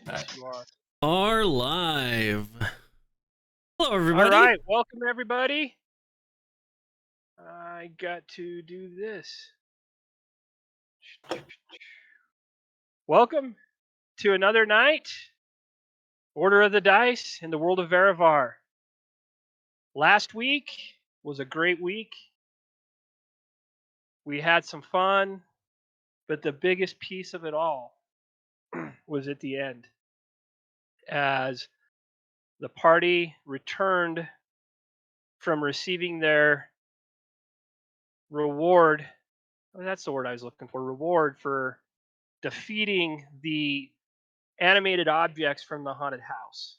Yes, you are. Are live. Hello, All everybody. right, welcome everybody. I got to do this. Welcome to another night. Order of the Dice in the world of Verivar. Last week was a great week. We had some fun, but the biggest piece of it all was at the end as the party returned from receiving their reward. That's the word I was looking for. Reward for defeating the animated objects from the haunted house.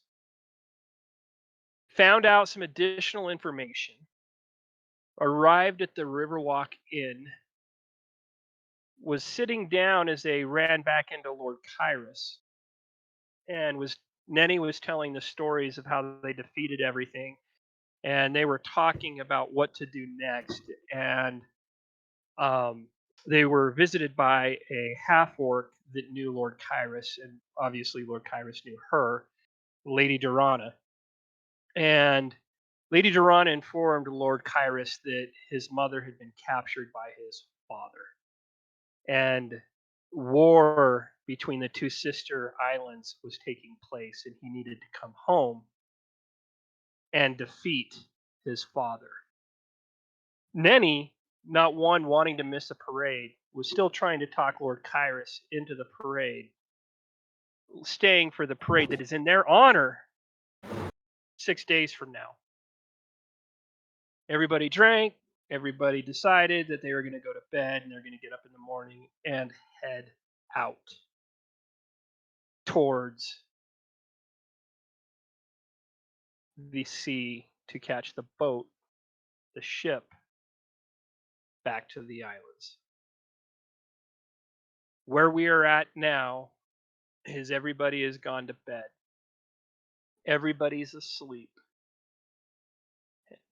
Found out some additional information. Arrived at the Riverwalk Inn. Was sitting down as they ran back into Lord Kyrus, and Neni was telling the stories of how they defeated everything, and they were talking about what to do next. And they were visited by a half orc that knew Lord Kyrus, and obviously Lord Kyrus knew her, Lady Durauna. And Lady Durauna informed Lord Kyrus that his mother had been captured by his father. And war between the two sister islands was taking place, and he needed to come home and defeat his father. Neni, not one wanting to miss a parade, was still trying to talk Lord Kyrus into the parade, staying for the parade that is in their honor 6 days from now. Everybody drank. Everybody decided that they were going to go to bed and they're going to get up in the morning and head out towards the sea to catch the boat, the ship, back to the islands. Where we are at now is everybody has gone to bed. Everybody's asleep.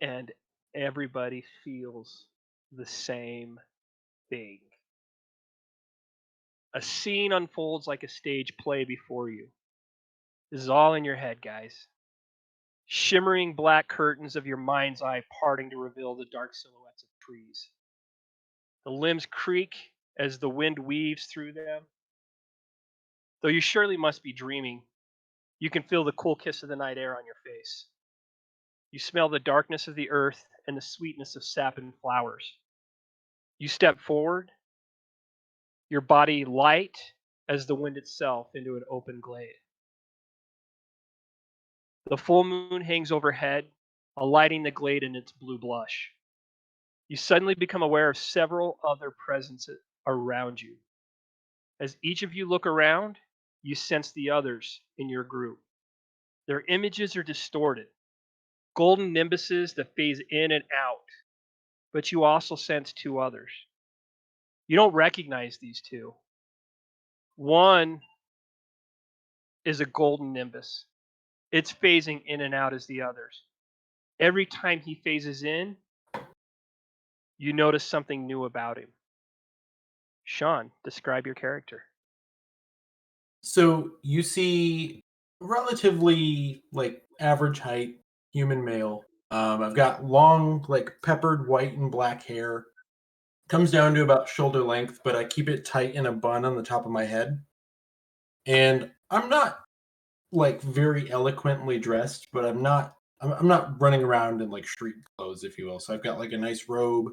And everybody feels the same thing. A scene unfolds like a stage play before you. This is all in your head, guys. Shimmering black curtains of your mind's eye parting to reveal the dark silhouettes of trees. The limbs creak as the wind weaves through them. Though you surely must be dreaming, you can feel the cool kiss of the night air on your face. You smell the darkness of the earth and the sweetness of sap and flowers. You step forward, your body light as the wind itself into an open glade. The full moon hangs overhead, alighting the glade in its blue blush. You suddenly become aware of several other presences around you. As each of you look around, you sense the others in your group. Their images are distorted, golden nimbuses that phase in and out, but you also sense two others. You don't recognize these two. One is a golden nimbus. It's phasing in and out as the others. Every time he phases in, you notice something new about him. Sean, describe your character. So you see relatively average height human male. I've got long, peppered white and black hair. Comes down to about shoulder length, but I keep it tight in a bun on the top of my head. And I'm not very eloquently dressed, but I'm not running around in street clothes, if you will. So I've got a nice robe.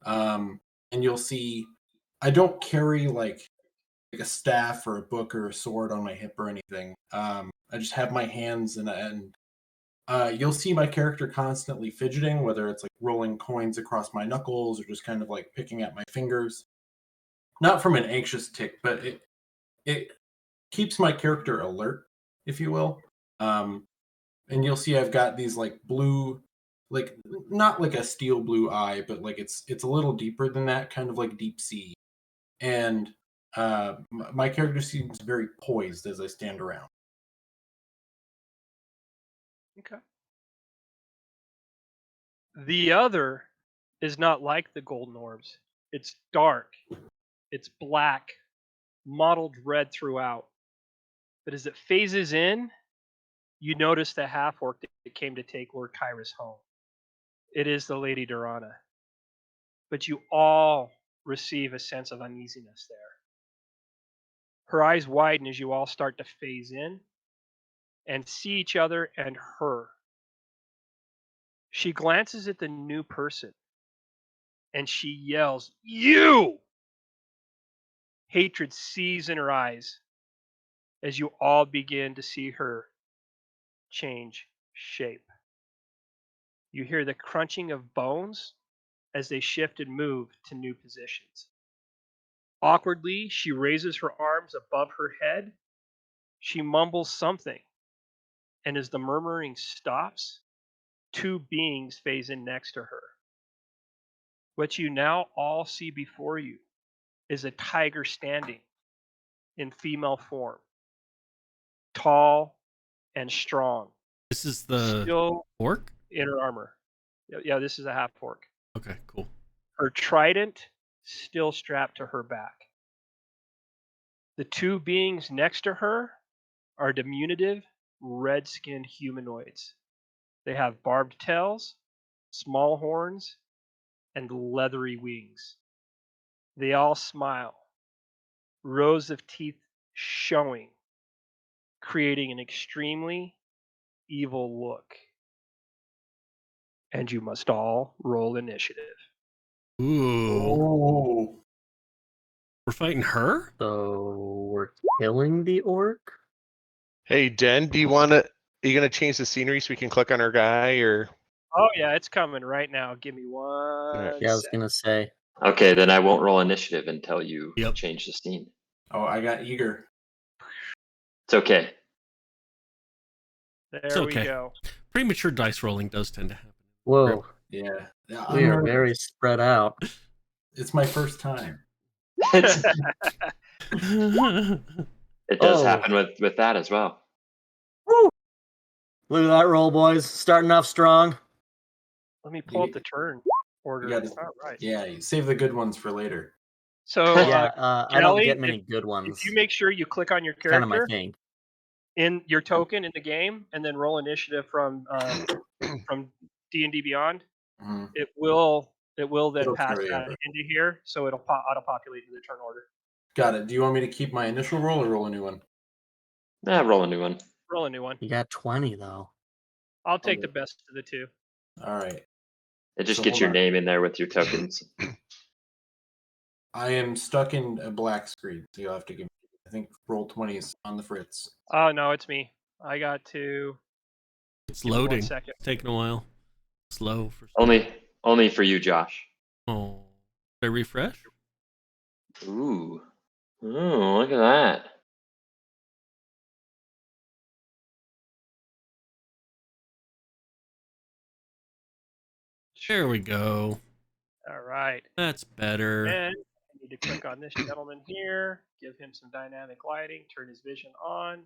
And you'll see I don't carry a staff or a book or a sword on my hip or anything. I just have my hands and you'll see my character constantly fidgeting, whether it's rolling coins across my knuckles or just kind of picking at my fingers. Not from an anxious tick, but it keeps my character alert, if you will. And you'll see I've got these blue, not a steel blue eye, but it's a little deeper than that, kind of like deep sea. And my character seems very poised as I stand around. Okay. The other is not like the golden orbs. It's dark. It's black, mottled red throughout. But as it phases in, you notice the half orc that came to take Lord Kyrus home. It is the Lady Durauna. But you all receive a sense of uneasiness there. Her eyes widen as you all start to phase in and see each other and her. She glances at the new person and she yells, "You!" Hatred seethes in her eyes as you all begin to see her change shape. You hear the crunching of bones as they shift and move to new positions. Awkwardly, she raises her arms above her head. She mumbles something, and as the murmuring stops, two beings phase in next to her. What you now all see before you is a tiger standing in female form, tall and strong, This is the still orc? in her armor. Yeah, this is a half orc. Okay, cool. Her trident still strapped to her back. The two beings next to her are diminutive, red-skinned humanoids. They have barbed tails, small horns, and leathery wings. They all smile, rows of teeth showing, creating an extremely evil look. And you must all roll initiative. Ooh. Oh, We're fighting her? So we're killing the orc? Hey, Den, do you want to? Are you gonna change the scenery so we can click on our guy, or? Oh yeah, it's coming right now. Give me one Yeah, I was sec. gonna say. Okay, then I won't roll initiative until you Yep. change the scene. oh, I got eager. It's okay. There we okay. go. Premature dice rolling does tend to happen. Whoa, Yeah, yeah, we I'm are nervous. very spread out. It's my first time. It does Oh. happen with that as well. Woo! Look at that roll, boys. Starting off strong. Let me pull up the turn order. You gotta, All right. yeah, you save the good ones for later. So Yeah, I don't Galli, get many good ones. if you make sure you click on your Kind of my character thing. in your token in the game, and then roll initiative from DND Beyond, Mhm. it will then It'll pass carry that over. into here, so it'll auto populate to the turn order. Got it. Do you want me to keep my initial roll or roll a new one? Roll a new one. Roll a new one. You got 20 though. I'll take Okay. the best of the two. All right. It just So gets hold your on. name in there with your tokens. I am stuck in a black screen, so you'll have to give me. I think roll 20 is on the fritz. Oh no, it's me. I got to. It's Give me 1 loading. second. It's taking a while. Slow for Only for you, Josh. Oh. Did I refresh? Ooh. Ooh, look at that. There we go. All right. That's better. And I need to click on this gentleman here, give him some dynamic lighting, turn his vision on.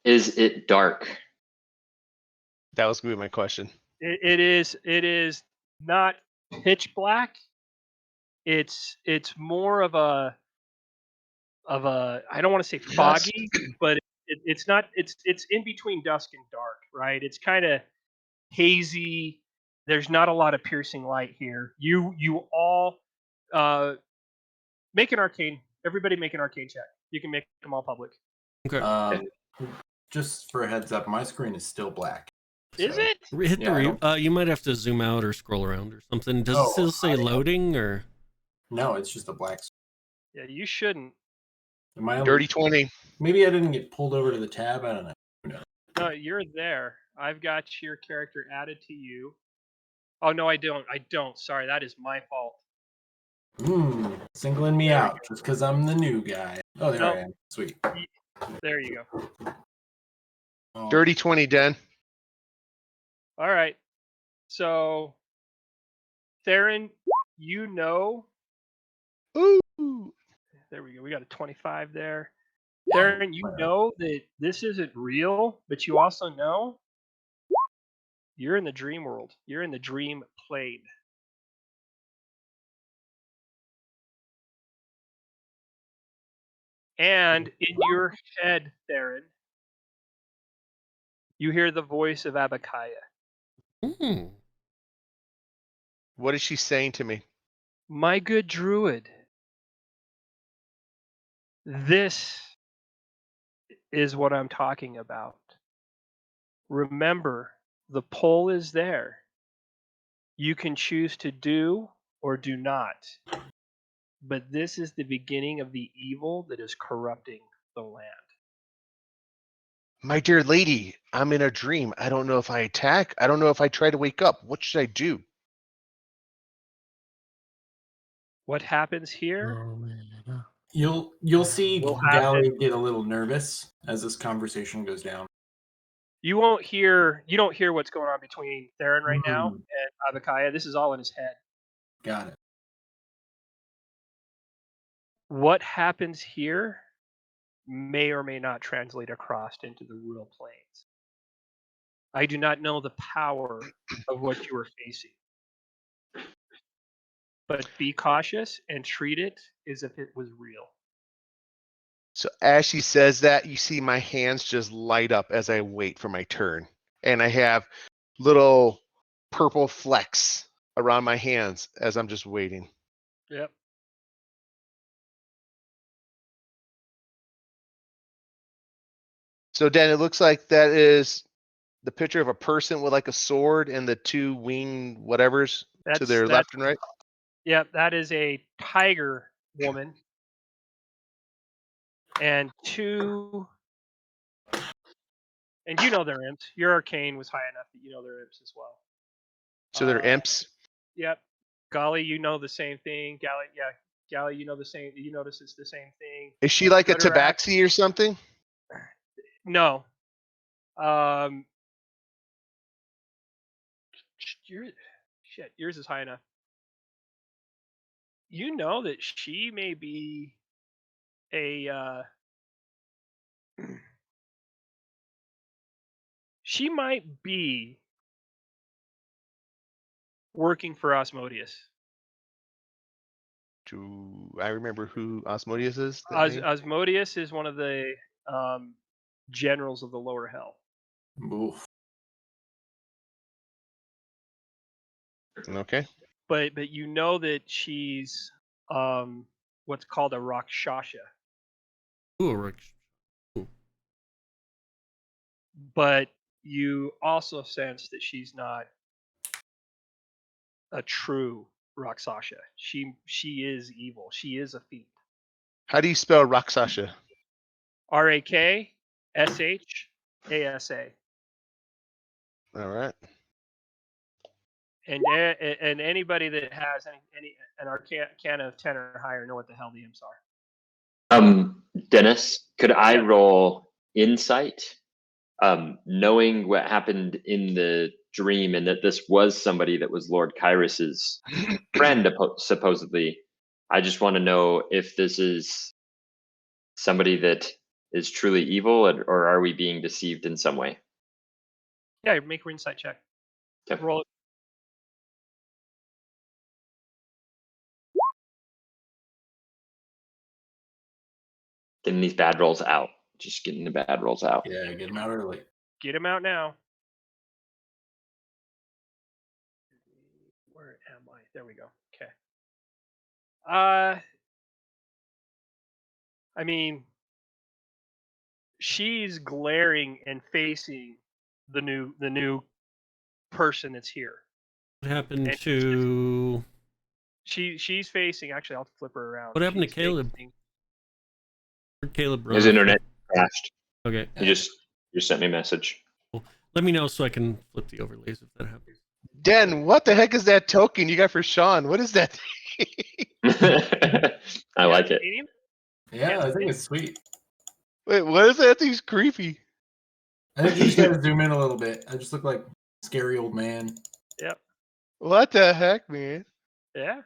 Is it dark? That was gonna be my question. It is not pitch black. It's more of a I don't want to say foggy, but it's not it's in between dusk and dark, right? It's kind of hazy. There's not a lot of piercing light here. You all make an arcane. Everybody make an arcane check. You can make them all public. Okay. Just for a heads up, my screen is still black. Is so- it? Hit Yeah, the you might have to zoom out or scroll around or something. Does it Oh, still say loading or? No, it's just a black screen. Yeah, you shouldn't. Am I Dirty 20. Maybe I didn't get pulled over to the tab. I don't know. No, you're there. I've got your character added to you. Oh no, I don't. Sorry, that is my fault. Singling me There we out just because I'm the new guy. Oh, there Nope. I am. Sweet. There you go. Oh, Dirty 20, Den. All right. So, Theron, you know. Ooh. There we go. We got a 25 there. Theron, you know that this isn't real, but you also know you're in the dream world. You're in the dream plane. And in your head, Theron, you hear the voice of Abukia. Hmm. What is she saying to me? My good druid, this is what I'm talking about. Remember, the pole is there. You can choose to do or do not. But this is the beginning of the evil that is corrupting the land. My dear lady, I'm in a dream. I don't know if I attack. I don't know if I try to wake up. What should I do? What happens here? Oh man. You'll see We'll have Galli get a little nervous as this conversation goes down. You don't hear what's going on between Theron right now and Abukia. This is all in his head. Got it. What happens here may or may not translate across into the real planes. I do not know the power of what you are facing. But be cautious and treat it as if it was real. So as she says that, you see my hands just light up as I wait for my turn. And I have little purple flecks around my hands as I'm just waiting. Yep. So Dan, it looks like that is the picture of a person with like a sword and the two winged whatevers to their left and right. Yep, that is a tiger woman. And two, and you know they're imps. Your arcane was high enough that you know they're imps as well. So they're imps. Yep. Galli, you know the same thing. Galli, you know the same. You notice it's the same thing. Is she like a Ruderact- tabaxi or something? No. Yours is high enough. You know that she may be a. She might be working for Osmodius. Do I remember who Osmodius is? Osmodius is one of the generals of the lower hell. Oof. Okay. But you know that she's what's called a Rakshasa. Ooh, Rich. But you also sense that she's not a true Rakshasa. She is evil. She is a fiend. How do you spell Rakshasa? Rakshasa. All right. And anybody that has an arcana of 10 or higher know what the hell the imps are. Dennis, could I Yeah. roll insight? Knowing what happened in the dream and that this was somebody that was Lord Kyrus's friend, supposedly, I just want to know if this is somebody that is truly evil, or are we being deceived in some way? Yeah, make an insight check. Okay. Roll it. Getting these bad rolls out. Just getting the bad rolls out. Yeah, get him out early. Get him out now. Where am I? There we go. Okay. I mean, she's glaring and facing the new person that's here. What happened And to she's facing. Actually, I'll flip her around. What happened to She's Caleb? facing- Where'd Caleb run His off internet to? crashed. Okay. He just sent me a message. Let me know so I can flip the overlays if that happens. Den, what the heck is that token you got for Sean? What is that? I like it. Medium? Yeah, I think Yes, it's sweet. Wait, what is that? Thing's creepy. I think you just gotta zoom in a little bit. I just look like a scary old man. Yep. What the heck, man? Yeah.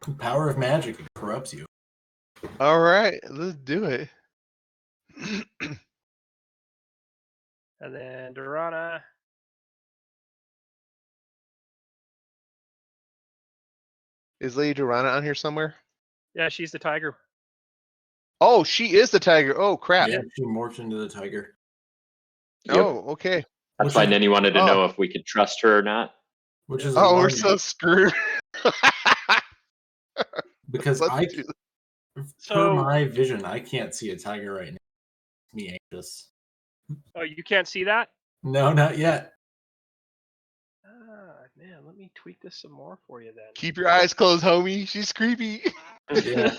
The power of magic, it corrupts you. All right, let's do it. And then Durauna. Is Lady Durauna on here somewhere? Yeah, she's the tiger. Oh, she is the tiger. Oh, crap. Yeah, she morphed into the tiger. Yep. Oh, okay. That's Which why is- Neni wanted to oh. know if we could trust her or not. Which is Oh, we're alarming so screwed. because Let's do per So- my vision, I can't see a tiger right now. It's me anxious. Oh, you can't see that? No, not yet. Ah, man, let me tweak this some more for you then. Keep your eyes closed, homie. She's creepy. Yeah.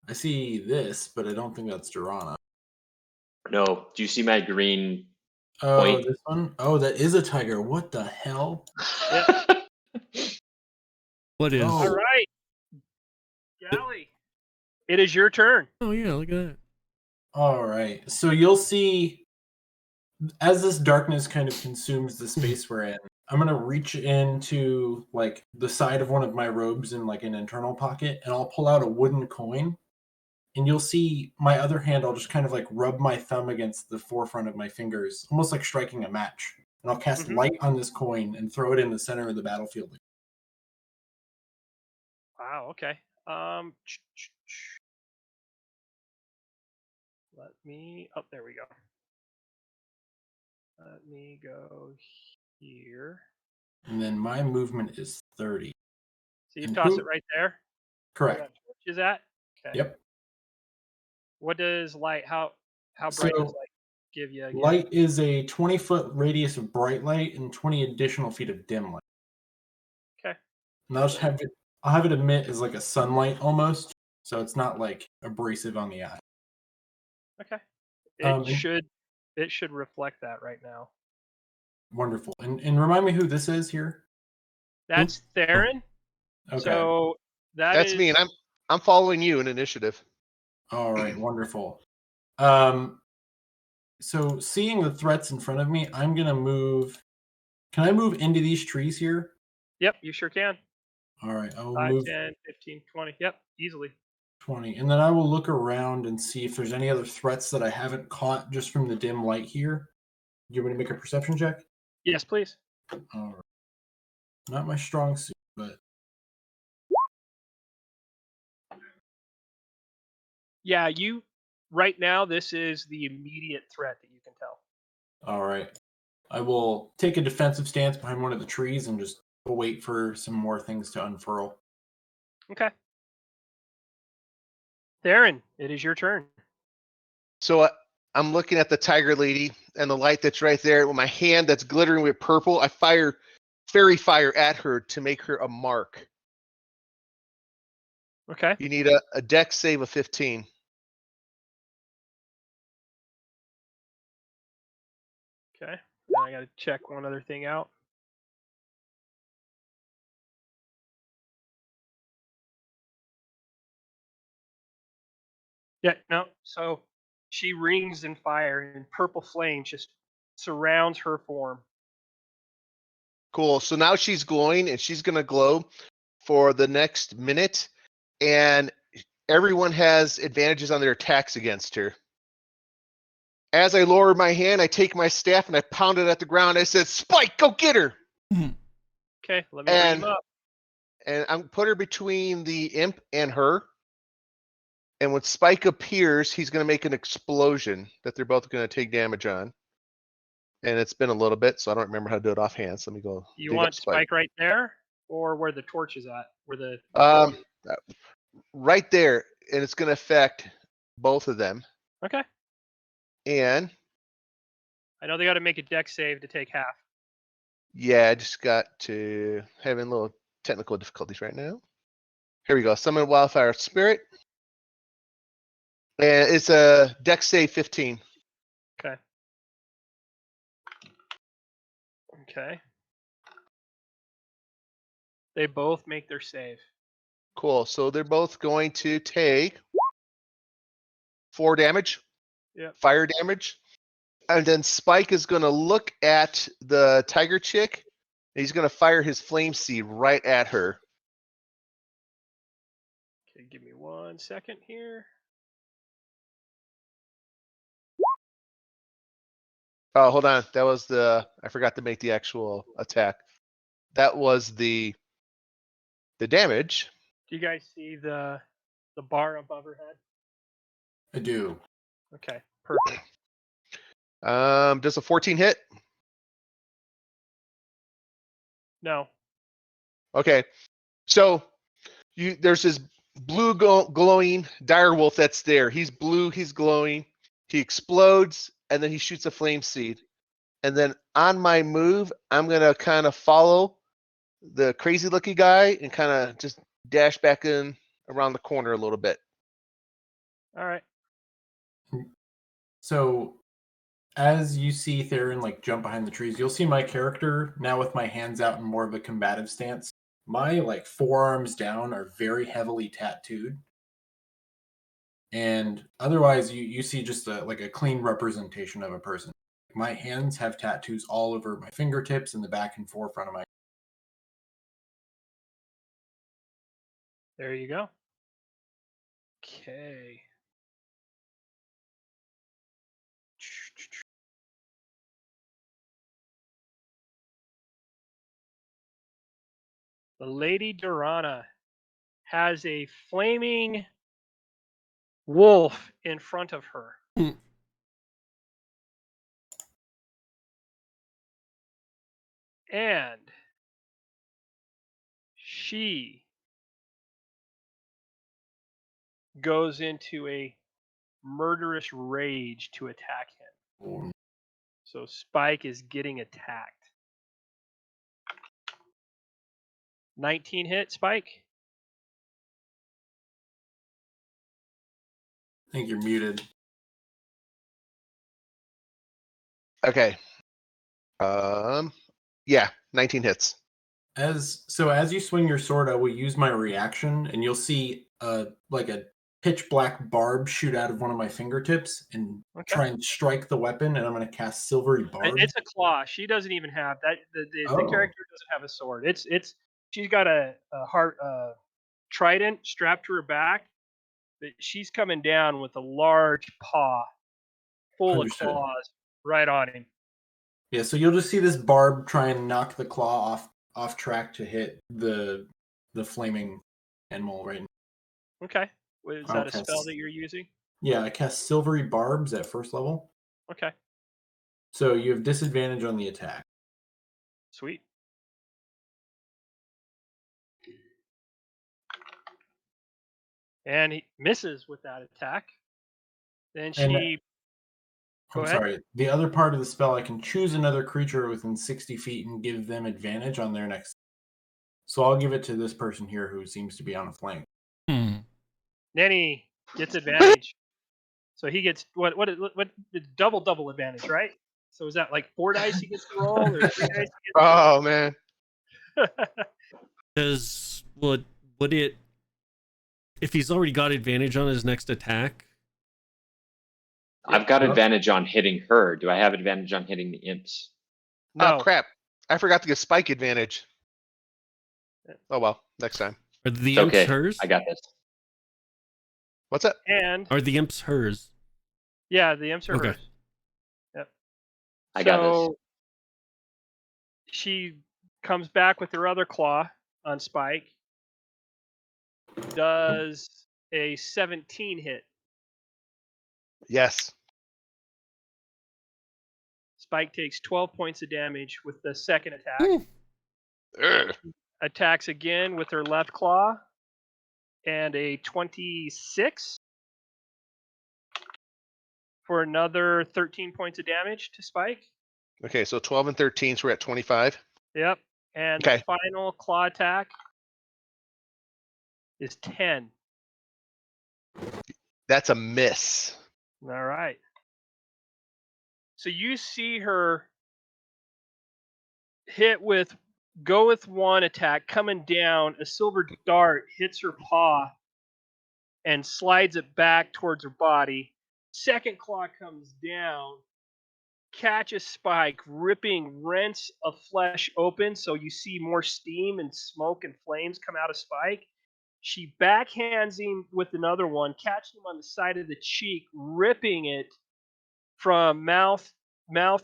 I see this, but I don't think that's Durauna. No, do you see my green Oh, Point. this one? Oh, that is a tiger. What the hell? What is? Oh. All right. Galli, it is your turn. Oh yeah, look at that. All right. So you'll see as this darkness kind of consumes the space we're in, I'm going to reach into like the side of one of my robes in like an internal pocket and I'll pull out a wooden coin. And you'll see my other hand, I'll just kind of like rub my thumb against the forefront of my fingers, almost like striking a match. And I'll cast Mhm. light on this coin and throw it in the center of the battlefield. Wow. Okay. Let me. Oh, there we go. Let me go here. And then my movement is 30. So you And toss who- it right there. Where Correct. that torch is at. Okay. Yep. What does light? How bright So, does light give you? Again? Light is a 20-foot radius of bright light and 20 additional feet of dim light. Okay. And I'll have it emit as like a sunlight almost, so it's not like abrasive on the eye. Okay. And- It should reflect that right now. Wonderful. And remind me who this is here. That's Theron. Okay. So That's me, and I'm following you in initiative. All right, wonderful. So seeing the threats in front of me, I'm gonna move. Can I move into these trees here? Yep, you sure can. All right, I will 5, move 10, 15, 20. Yep, easily. 20, and then I will look around and see if there's any other threats that I haven't caught just from the dim light here. Do you want me to make a perception check? Yes, please. All right. Not my strong suit, but Yeah, you. Right now, this is the immediate threat that you can tell. all right. I will take a defensive stance behind one of the trees and just wait for some more things to unfurl. Okay. Theron, it is your turn. So I'm looking at the tiger lady and the light that's right there. With my hand that's glittering with purple, I fire fairy fire at her to make her a mark. Okay. You need a dex save of 15. Okay. Now I got to check one other thing out. Yeah, no. So she rings in fire and purple flame just surrounds her form. Cool. So now she's glowing, and she's going to glow for the next minute, and everyone has advantages on their attacks against her. As I lower my hand, I take my staff and I pound it at the ground. I said, "Spike, go get her!" Okay, let me bring And him up. and I'm put her between the imp and her. And when Spike appears, he's going to make an explosion that they're both going to take damage on. And it's been a little bit, so I don't remember how to do it offhand. So let me go. You dig want up Spike. Spike right there, or where the torch is at? Where the Right there, and it's going to affect both of them. Okay. And I know they got to make a dex save to take half. yeah, I just got to having a little technical difficulties right now. Here we go. Summon Wildfire Spirit. And it's a dex save 15. Okay. Okay. They both make their save. Cool. So they're both going to take 4 damage. Yep. Fire damage. And then Spike is going to look at the tiger chick. And he's going to fire his flame seed right at her. Okay, give me 1 second here. Oh, hold on. That was I forgot to make the actual attack. That was the damage. Do you guys see the The bar above her head? I do. Okay, perfect. Does a 14 hit? No. Okay. So there's this blue glowing direwolf that's there. He's blue, he's glowing. He explodes, and then he shoots a flame seed. And then on my move, I'm going to kind of follow the crazy looking guy and kind of just dash back in around the corner a little bit. All right. So as you see Theron like jump behind the trees, you'll see my character now with my hands out in more of a combative stance. My like forearms down are very heavily tattooed. And otherwise you see just like a clean representation of a person. My hands have tattoos all over my fingertips and the back and forefront of my. There you go. Okay. The Lady Durauna has a flaming wolf in front of her. Hmm. And she goes into a murderous rage to attack him. Oh, So Spike is getting attacked. 19 hit, Spike. I think you're muted. Okay. Yeah, 19 hits. As you swing your sword, I will use my reaction, and you'll see like a pitch black barb shoot out of one of my fingertips and try and strike the weapon. And I'm going to cast Silvery Barb. It's a claw. She doesn't even have that. The Oh. character doesn't have a sword. She's got a heart trident strapped to her back. But she's coming down with a large paw full Understood. of claws right on him. Yeah, so you'll just see this barb try and knock the claw off track to hit the flaming animal right now. Okay. Is that a spell that you're using? Yeah, I cast Silvery Barbs at first level. Okay. So you have disadvantage on the attack. Sweet. And he misses with that attack. Then she. Go ahead. Sorry. The other part of the spell, I can choose another creature within 60 feet and give them advantage on their next. So I'll give it to this person here who seems to be on a flank. Neni gets advantage. So he gets what double advantage, right? So is that like 4 dice he gets to roll or 3 dice he gets to roll? Oh man. Would it, if he's already got advantage on his next attack? I've got advantage on hitting her. Do I have advantage on hitting the imps? No. Oh crap. I forgot to give Spike advantage. Oh well, next time. Are the It's imps okay. hers? I got this. What's that? And Are the imps hers? yeah, the imps are Okay. hers. Yep. I got this. She comes back with her other claw on Spike. Does a 17 hit. Yes. Spike takes 12 points of damage with the second attack. Ugh. Attacks again with her left claw. And a 26 for another 13 points of damage to Spike. Okay, so 12 and 13, so we're at 25. Yep. And Okay. the final claw attack is 10. That's a miss. All right. So you see her go with one attack, coming down, a silver dart hits her paw and slides it back towards her body. Second claw comes down, catches Spike, rents of flesh open, so you see more steam and smoke and flames come out of Spike. She backhands him with another one, catching him on the side of the cheek, ripping it from mouth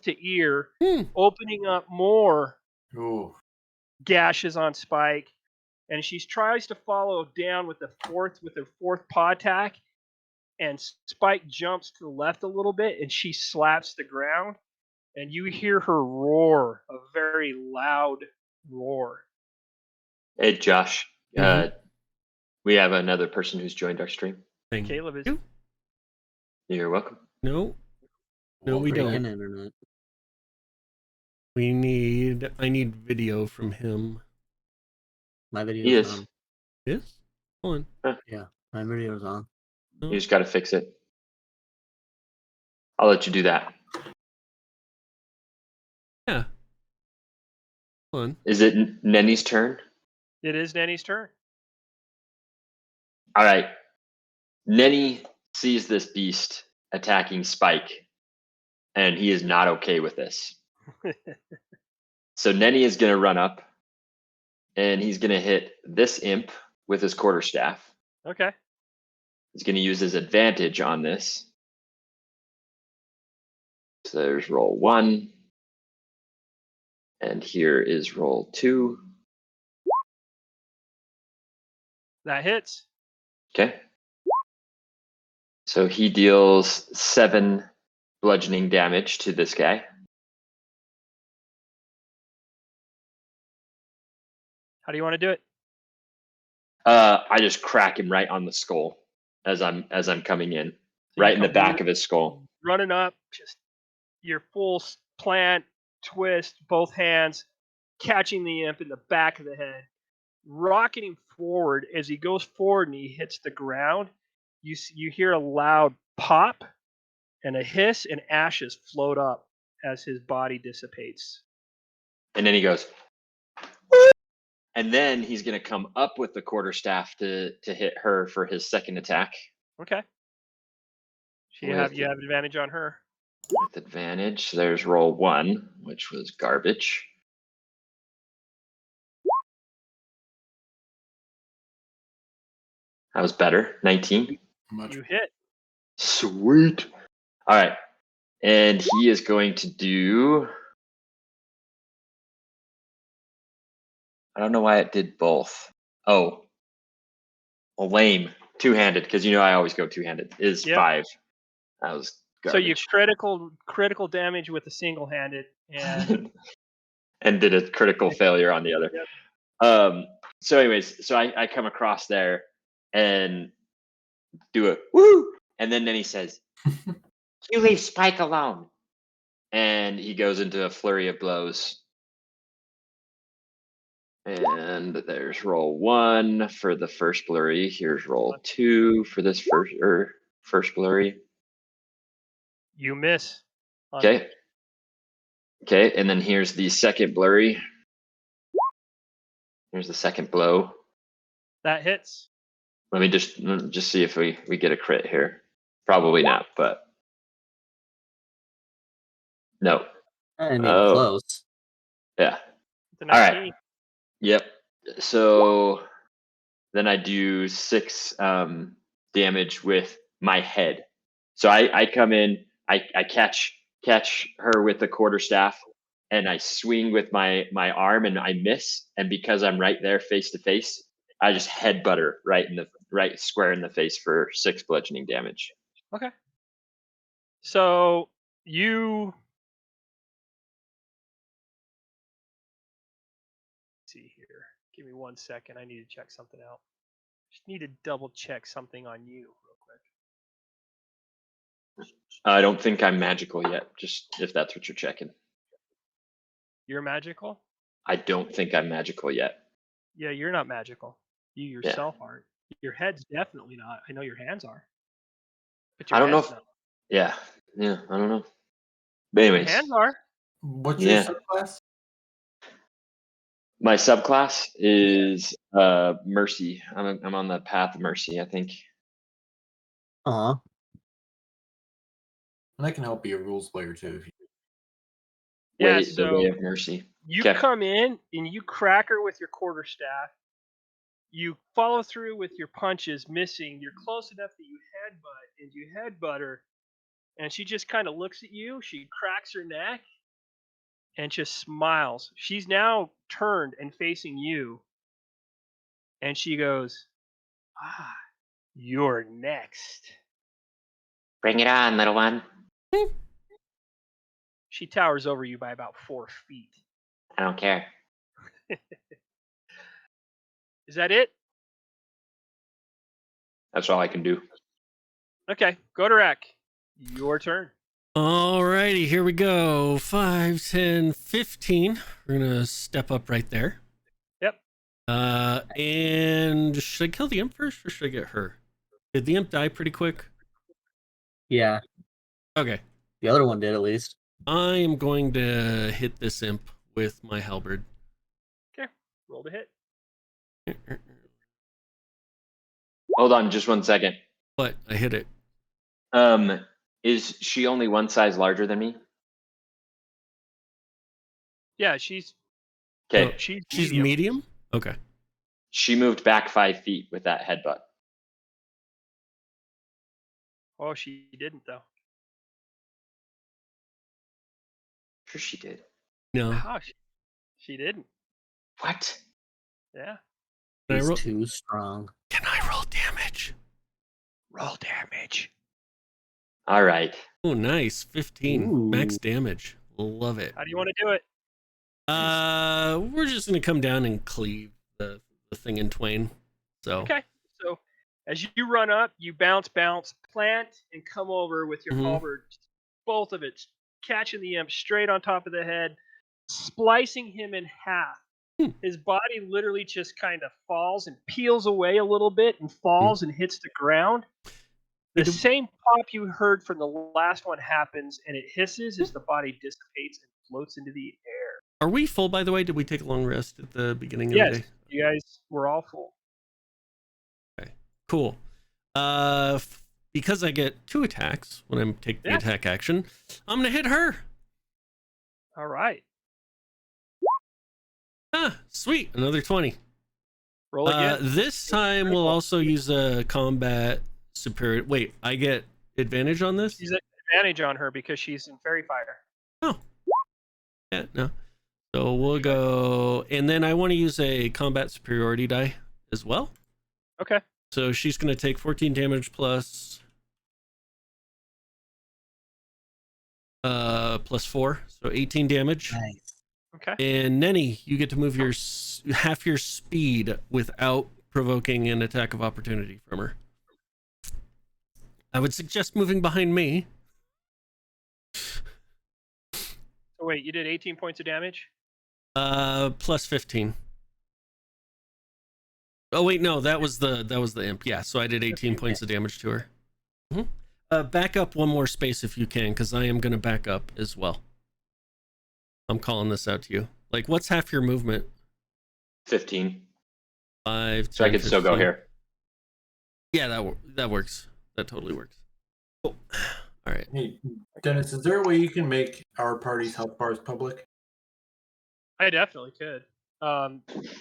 to ear, opening up more Ooh. gashes on Spike. and she tries to follow down with her fourth paw attack, and Spike jumps to the left a little bit, and she slaps the ground, and you hear her roar, a very loud roar. Hey, Josh. Mhm. We have another person who's joined our stream. Thank Caleb is. you. You're welcome. No, no, we Great. don't. And internet. I need video from him. My He video's is. on. Yes? Hold on. Yeah, my video's on. No. You just got to fix it. I'll let you do that. Yeah. Hold on. Is it Neni's turn? It is Neni's turn. All right. Neni sees this beast attacking Spike, and he is not okay with this. So Neni is going to run up, and he's going to hit this imp with his quarterstaff. Okay. He's going to use his advantage on this. So there's roll 1. And here is roll 2. That hits. Okay. So he deals 7 bludgeoning damage to this guy. How do you want to do it? I just crack him right on the skull as I'm coming in, So you right in the come back of his skull. running up, just your full plant, twist, both hands, catching the imp in the back of the head, rocketing him forward. As he goes forward and he hits the ground, you hear a loud pop and a hiss, and ashes float up as his body dissipates. And then he goes, and then he's going to come up with the quarterstaff to hit her for his second attack. Okay. So you have advantage on her. With advantage. So there's roll 1, which was garbage. That was better. 19. Much. You hit. Sweet. All right. And he is going to do. I don't know why it did both. Oh. Well, lame. Two-handed, because I always go two-handed. Is Yep. 5. That was So you garbage. critical damage with a single-handed, and and did a critical failure on the other. Yep. So anyways, so I come across there and do a woo, and then he says, "You leave Spike alone," and he goes into a flurry of blows. And there's roll 1 for the first blurry. Here's roll 2 for this first blurry. you miss. Okay. Okay, and then here's the second blurry. Here's the second blow. That hits. Let me just see if we get a crit here. Probably not, but no. I mean, Oh. close. Yeah. The All 19. right. Yep. So then I do 6 damage with my head. So I come in, I catch her with the quarterstaff, and I swing with my arm, and I miss. And because I'm right there face to face, I just headbutt her right square in the face for 6 bludgeoning damage. Okay. So you see here. Give me 1 second. I need to check something out. Just need to double check something on you real quick. I don't think I'm magical yet, just if that's what you're checking. You're magical? I don't think I'm magical yet. Yeah, you're not magical. You yourself aren't. Your head's definitely not. I know your hands are. But your I don't know head's if, not. yeah, I don't know. But Your anyways, hands are. What's your Yeah. subclass? my subclass is mercy. I'm on the path of mercy, I think. Aw. And I can help be a rules player too. If you... Yeah, The way of mercy. You Okay. come in and you crack her with your quarterstaff. You follow through with your punches, missing. You're close enough that you headbutt her, and she just kind of looks at you. She cracks her neck and just smiles. She's now turned and facing you. And she goes, you're next. Bring it on, little one. She towers over you by about 4 feet. I don't care. Is that it? That's all I can do. Okay, Godorak, your turn. Alrighty, here we go. 5, 10, 15. We're gonna step up right there. Yep. And should I kill the imp first or should I get her? Did the imp die pretty quick? Yeah, Okay. the other one did at least. I am going to hit this imp with my halberd. Okay, roll to hit. Hold on, just 1 second. But I hit it. Is she only one size larger than me? Yeah, she's Okay. She's medium? Okay. She moved back 5 feet with that headbutt. Oh, she didn't though. Sure she did. No. Wow, she didn't. What? Yeah. Can I He's roll? too strong. Can I roll damage? Roll damage. All right. Oh, nice. 15 Ooh. max damage. Love it. How do you want to do it? We're just gonna come down and cleave the thing in twain. So Okay. So as you run up, you bounce, plant, and come over with your Mhm. halberd, both of it, catching the imp straight on top of the head, splicing him in half. His body literally just kind of falls and peels away a little bit and falls and hits the ground. The same pop you heard from the last one happens, and it hisses as the body dissipates and floats into the air. Are we full, by the way? Did we take a long rest at the beginning of the Yes, day? you guys were all full. Okay, cool. Because I get 2 attacks when I'm taking the attack action, I'm gonna hit her. All right. Sweet, another 20. Roll again. This time we'll also use a combat superior. Wait, I get advantage on this? She's at advantage on her because she's in fairy fire. Oh. Yeah, no. So we'll go, and then I want to use a combat superiority die as well. Okay. So she's going to take 14 damage plus 4, so 18 damage. Nice. Okay. And Neni, you get to move your half your speed without provoking an attack of opportunity from her. I would suggest moving behind me. So wait, you did 18 points of damage? Plus 15. Oh wait, no, that was the imp. Yeah, so I did 18 points of damage to her. Back up one more space if you can, because I am going to back up as well. I'm calling this out to you. Like, what's half your movement? 15. 5. So I could still go here. Yeah, that works. That totally works. Cool. All right. Hey, Dennis, is there a way you can make our party's health bars public? I definitely could.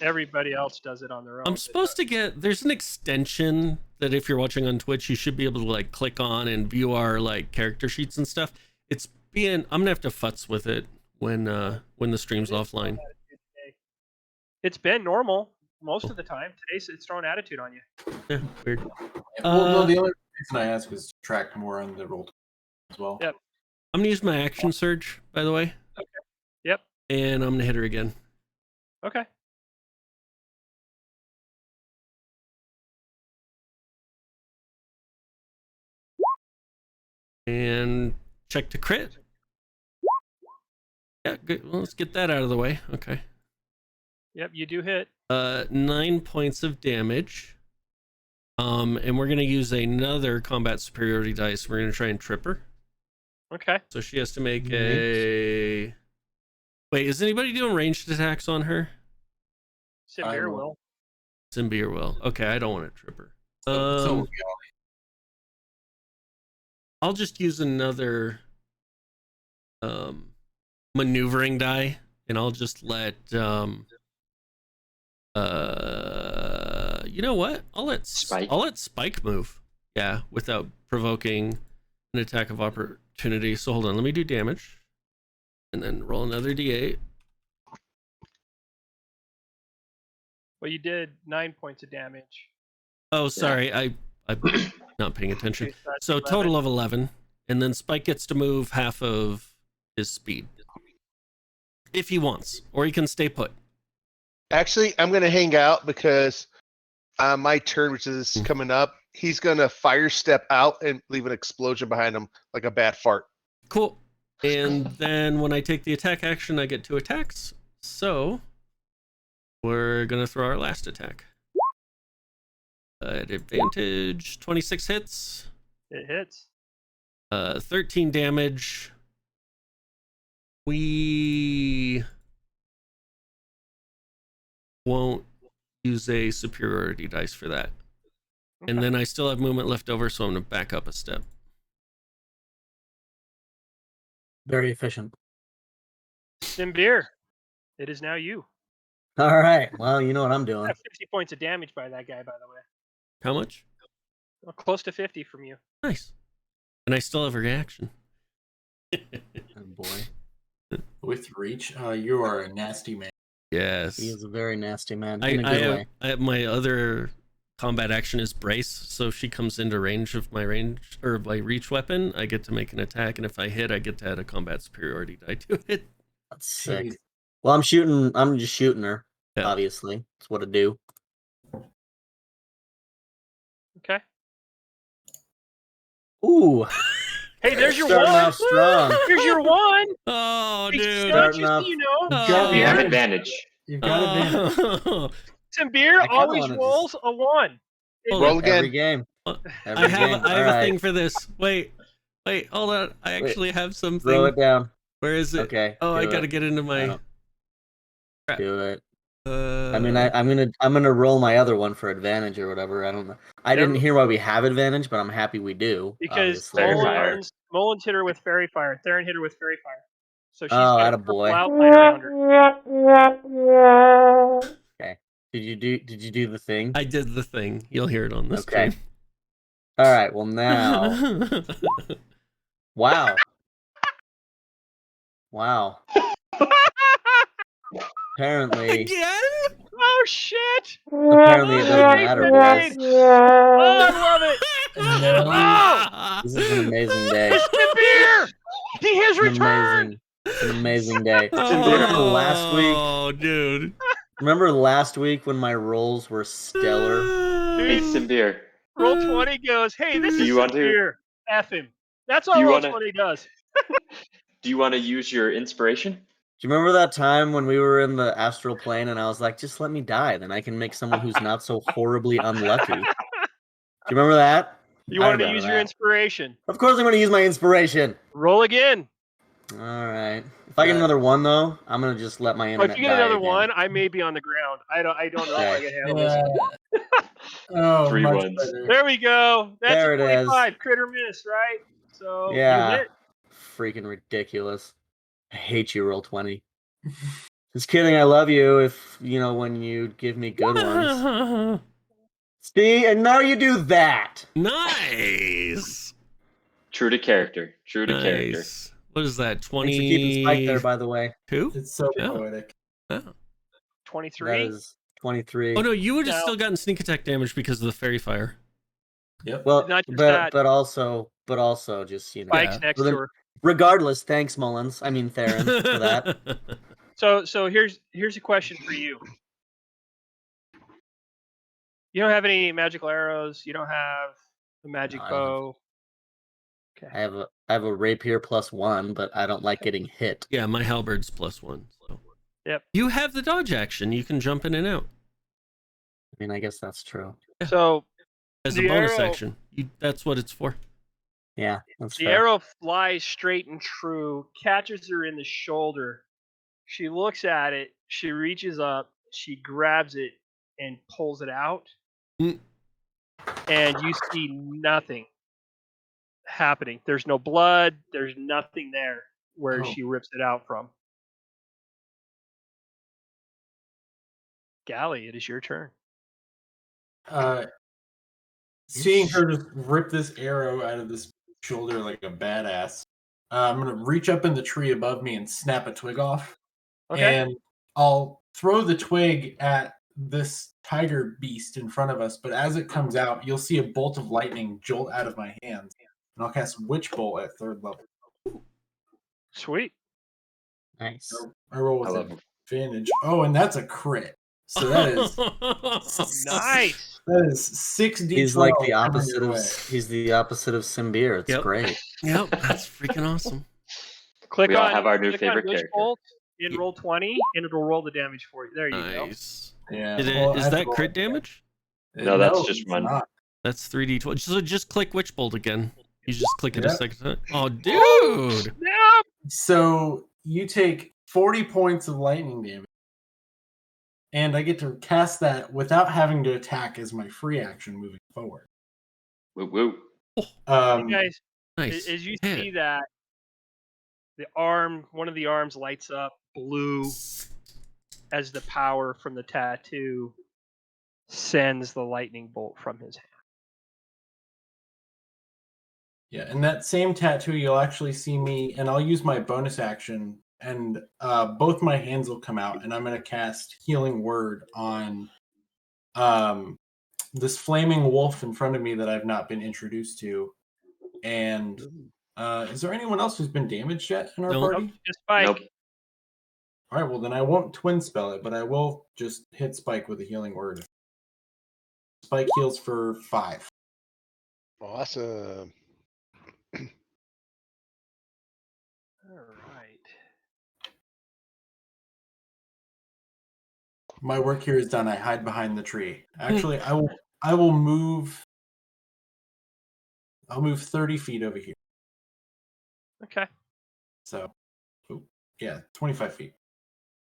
Everybody else does it on their own. I'm supposed to get. There's an extension that if you're watching on Twitch, you should be able to like click on and view our like character sheets and stuff. I'm gonna have to futz with it when the stream's offline. It's been normal most of the time. Today's it's throwing attitude on you. Yeah, weird. Well, no, the only reason I ask is to track more on the roll as well. Yep. I'm gonna use my action surge, by the way. Okay. Yep. And I'm gonna hit her again. Okay. And check to crit. Yeah, good. Well, let's get that out of the way. Okay. Yep, you do hit. 9 points of damage. And we're gonna use another combat superiority dice. We're gonna try and trip her. Okay. So she has to make a. Wait, is anybody doing ranged attacks on her? Symbeer will. Symbeer will. Okay, I don't want to trip her. So I'll just use another maneuvering die, and I'll just let you know what? I'll let Spike move. Yeah, without provoking an attack of opportunity. So hold on, let me do damage, and then roll another d8. Well, you did 9 points of damage. Oh, sorry, I'm not paying attention. Okay, that's So 11. total of 11, and then Spike gets to move half of his speed if he wants, or he can stay put. Actually, I'm gonna hang out because on my turn, which is coming up, he's gonna fire step out and leave an explosion behind him like a bad fart. Cool. And then when I take the attack action, I get 2 attacks. So we're gonna throw our last attack. At advantage, 26 hits. It hits. 13 damage. We won't use a superiority dice for that. And then I still have movement left over, so I'm going to back up a step. Very efficient. Simbir, it is now you. All right. Well, you know what I'm doing. 50 points of damage by that guy, by the way. How much? Well, close to 50 from you. Nice. And I still have a reaction. Oh, boy. With reach, you are a nasty man. Yes. He is a very nasty man. In a good way. My other combat action is brace, so if she comes into range of my range or my reach weapon, I get to make an attack, and if I hit, I get to add a combat superiority die to it. That's sick. Jeez. Well, I'm just shooting her. Yeah. Obviously, that's what I do. Okay. Ooh. Hey, there's your Starting one. off strong. Here's your one. Oh, Hey, dude. don't you Starting see, you know? Oh. You have Simbir, advantage. You've got advantage. Oh. Simbir I kinda always wanna rolls a 1. Hold Roll on. again. Every game. I Every have game. I have All a right. thing for this. Wait, hold on. I actually have something. Throw it down. Where is it? Okay. Oh, I do gotta it. get into my. No. Crap. Do it. Uh, I mean, I'm gonna roll my other one for advantage or whatever. I don't know. I didn't hear why we have advantage, but I'm happy we do. Because Obviously. Fairy fire. Mullins hit her with fairy fire. Theron hit her with fairy fire. So she's Oh, got a attaboy. purple outline around her. Okay. Did you do the thing? I did the thing. You'll hear it on this Okay. stream. All right. Well, now. Wow. Wow. Apparently, Again? Oh shit! apparently it doesn't matter, boys. Oh, I love it! Ah! This is an amazing day. Simbir! He has An returned! an amazing day. Remember last week? Oh, dude. Remember last week when my rolls were stellar? Hey, Simbir. Roll 20 goes, hey, this Do is you want to- Simbir. F him. That's all Do you Roll wanna- 20 does. Do you want to use your inspiration? Do you remember that time when we were in the astral plane and I was like, just let me die, then I can make someone who's not so horribly unlucky? Do you remember that? You I wanted to remember use your that. inspiration. Of course I'm going to use my inspiration. Roll again. All right. If I get another one, though, I'm going to just let my Oh, internet if you get die another again. one, I may be on the ground. I don't know if I can handle this. Oh, 3 much ones. better. There we go. That's There a it is. 25. Crit or miss, right? So Yeah. you hit. Freaking ridiculous. I hate you, roll 20. Just kidding, I love you if, when you give me good ones. See, and now you do that. Nice. True to character. True to character. Nice. What is that? Thanks for keeping Spike there, 22? by the way. It's so Yeah. poetic. Oh. 23. That is 23. Oh no, you would have No. still gotten sneak attack damage because of the fairy fire. Yep. Well, Not just that. but also just, Spike's Yeah. next Well, then- to her. regardless, thanks Mullins. I mean Theron for that. So here's a question for you. You don't have any magical arrows. You don't have a magic No, I don't have- bow. I have a rapier +1, but I don't like getting hit. Yeah, my halberd's +1. So. Yep. You have the dodge action. You can jump in and out I mean, I guess that's true. So as a The bonus arrow- action. That's what it's for. Yeah, that's the fair. arrow flies straight and true, catches her in the shoulder. She looks at it. She reaches up. She grabs it and pulls it out. Mm. And you see nothing happening. There's no blood. There's nothing there where Oh. she rips it out from. Galli, it is your turn. Seeing her just rip this arrow out of this shoulder like a badass, I'm gonna reach up in the tree above me and snap a twig off. Okay. And I'll throw the twig at this tiger beast in front of us, but as it comes out, you'll see a bolt of lightning jolt out of my hands. And I'll cast Witch Bolt at 3rd level. Sweet. Nice. I roll I love with him. advantage. Oh, and that's a crit. So that is Nice. that is 6d12. He's like the coming opposite your of way. he's the opposite of Symbir. It's Yep. great. Yep, that's freaking awesome. Click We all on, have our new click on favorite Witch character. Bolt in roll 20, and it'll roll the damage for you. There you go. Nice. Yeah. Is well, I have to that roll crit it again. damage? No, that's just it's one. not. That's 3d12. So just click Witch Bolt again. You just click it a Yep. second time. Oh, dude. Yeah. So you take 40 points of lightning damage. And I get to cast that without having to attack as my free action moving forward. Woo woo. You guys, Nice. as you hit. see that, one of the arms lights up blue as the power from the tattoo sends the lightning bolt from his hand. Yeah, and that same tattoo, you'll actually see me, and I'll use my bonus action, and both my hands will come out, and I'm going to cast Healing Word on this flaming wolf in front of me that I've not been introduced to. And is there anyone else who's been damaged yet in our Nope. party? Just Spike. Nope. All right, well, then I won't twin spell it, but I will just hit Spike with a Healing Word. Spike heals for 5. Awesome. All right. My work here is done. I hide behind the tree. Actually, I will move. I'll move 30 feet over here. Okay. So, yeah, 25 feet.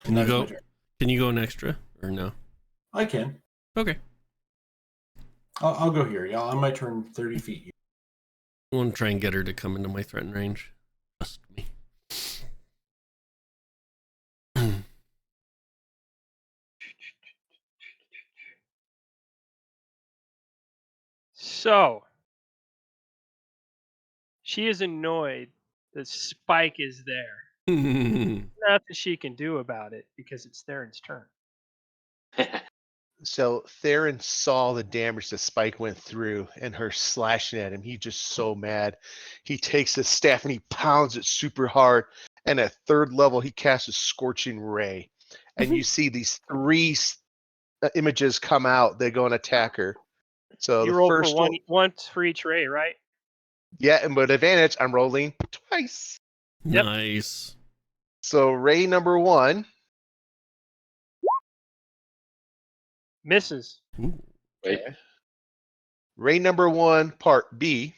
Can you That is my go? turn. Can you go an extra or no? I can. Okay. I'll go here. Yeah, on my turn, 30 feet. I want to try and get her to come into my threaten range. Trust me. So, she is annoyed that Spike is there. Nothing she can do about it because it's Theron's turn. So Theron saw the damage that Spike went through and her slashing at him. He's just so mad. He takes his staff and he pounds it super hard. And at 3rd level, he casts a Scorching Ray. And you see these 3 images come out. They go and attack her. So You the roll first for one, once for each ray, right? yeah, and with advantage, I'm rolling twice. Yep. Nice. So Ray number 1, Misses. Ooh. Wait. okay. Ray number 1, part B.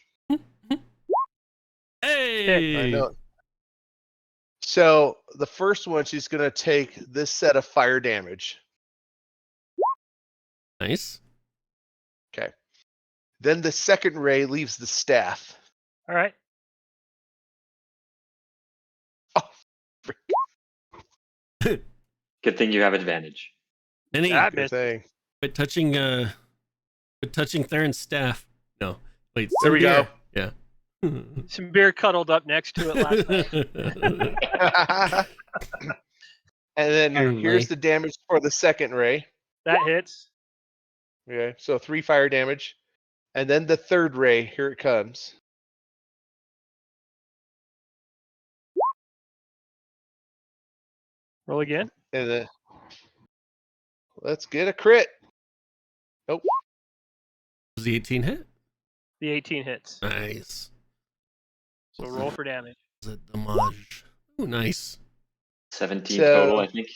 Hey. I know. So the first one, she's going to take this set of fire damage. Nice. Okay. Then the second ray leaves the staff. All right. Oh, frick. Good thing you have advantage. Neni, That Good missed. thing. quit touching Theron's staff. No. Wait. There we go. Yeah. Some beer cuddled up next to it last night. And then Apparently. here's the damage for the second ray. That hits. Okay, so 3 fire damage. And then the third ray, here it comes. Roll again. And then let's get a crit. Nope. Was the 18 hit? The 18 hits. Nice. So roll for damage. Was it damage? Ooh, nice. 17 So- total, I think.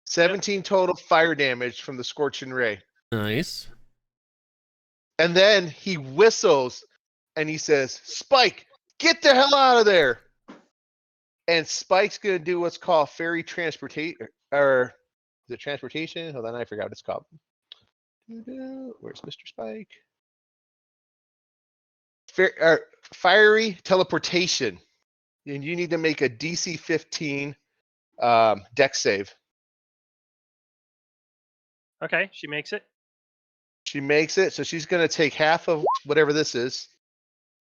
17 total fire damage from the Scorching Ray. Nice. And then he whistles and he says, Spike, get the hell out of there. And Spike's going to do what's called fairy transportation, or is it transportation? Hold on, I forgot what it's called. Where's Mr. Spike? Fiery teleportation. And you need to make a DC 15 dex save. Okay, she makes it. She makes it, so she's going to take half of whatever this is.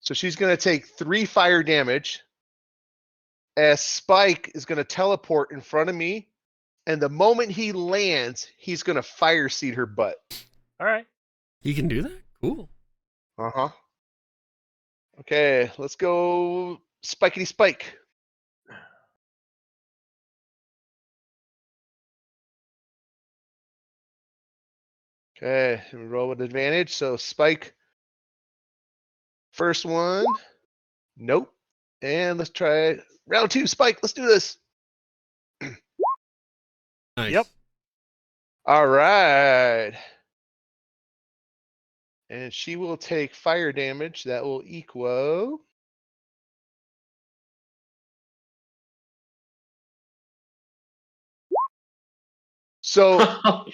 So she's going to take 3 fire damage. As Spike is going to teleport in front of me and the moment he lands, he's gonna fire seed her butt. All right. You can do that? Cool. Uh-huh. Okay, let's go spikety spike. Okay, and we roll with advantage. So spike. First one. Nope. And let's try round 2, spike. Let's do this. Nice. Yep. All right. And she will take fire damage. That will equal. So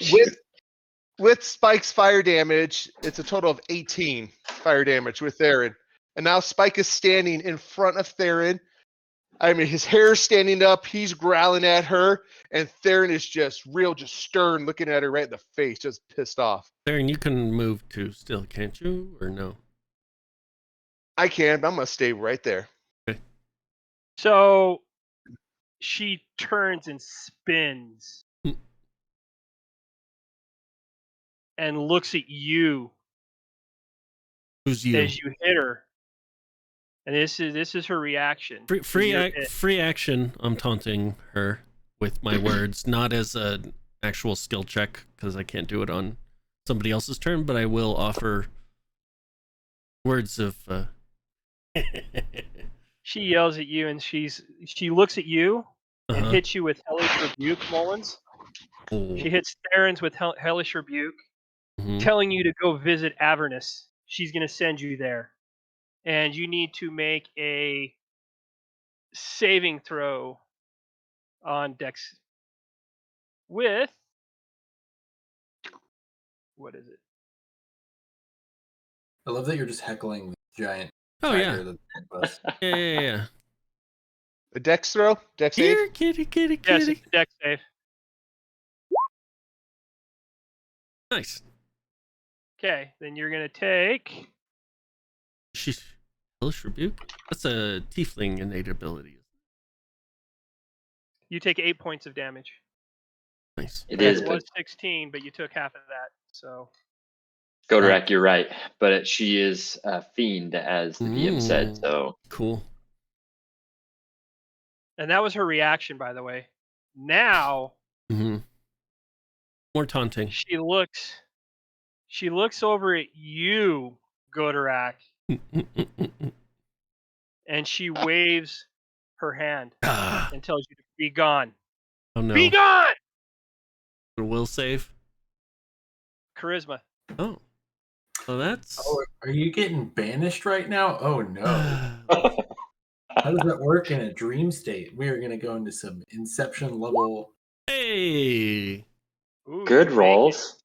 with Spike's fire damage, it's a total of 18 fire damage with Theron. And now Spike is standing in front of Theron. I mean, his hair's standing up. He's growling at her. And Theron is just stern, looking at her right in the face, just pissed off. Theron, you can move too still, can't you? Or no? I can, but I'm going to stay right there. So she turns and spins and looks at you Who's you? as you hit her. And this is her reaction. Free action. I'm taunting her with my words, not as an actual skill check because I can't do it on somebody else's turn, but I will offer words of. She yells at you, and she looks at you and hits you with hellish rebuke, Mullins. Oh. She hits Theron's with hellish rebuke, Mhm. telling you to go visit Avernus. She's going to send you there. And you need to make a saving throw on Dex with, what is it? I love that you're just heckling the giant Oh tiger yeah. that's ahead of us. Yeah. A dex throw? Dex save? Here, kitty. Yes, it's a Dex save. Nice. Okay, then you're going to take... She's hellish rebuke. That's a tiefling innate ability. You take 8 points of damage. Nice. It It is, was but 16, but you took half of that. So Godorak, you're right. But she is a fiend, as the DM said. So Cool. and that was her reaction, by the way. Now More taunting. she looks over at you, Godorak, and she waves her hand and tells you to be gone. Oh no. Be gone! A will save. Charisma. Oh. So that's. Oh, are you getting banished right now? Oh no. How does that work in a dream state? We are going to go into some Inception level. Hey. Ooh, good you make rolls.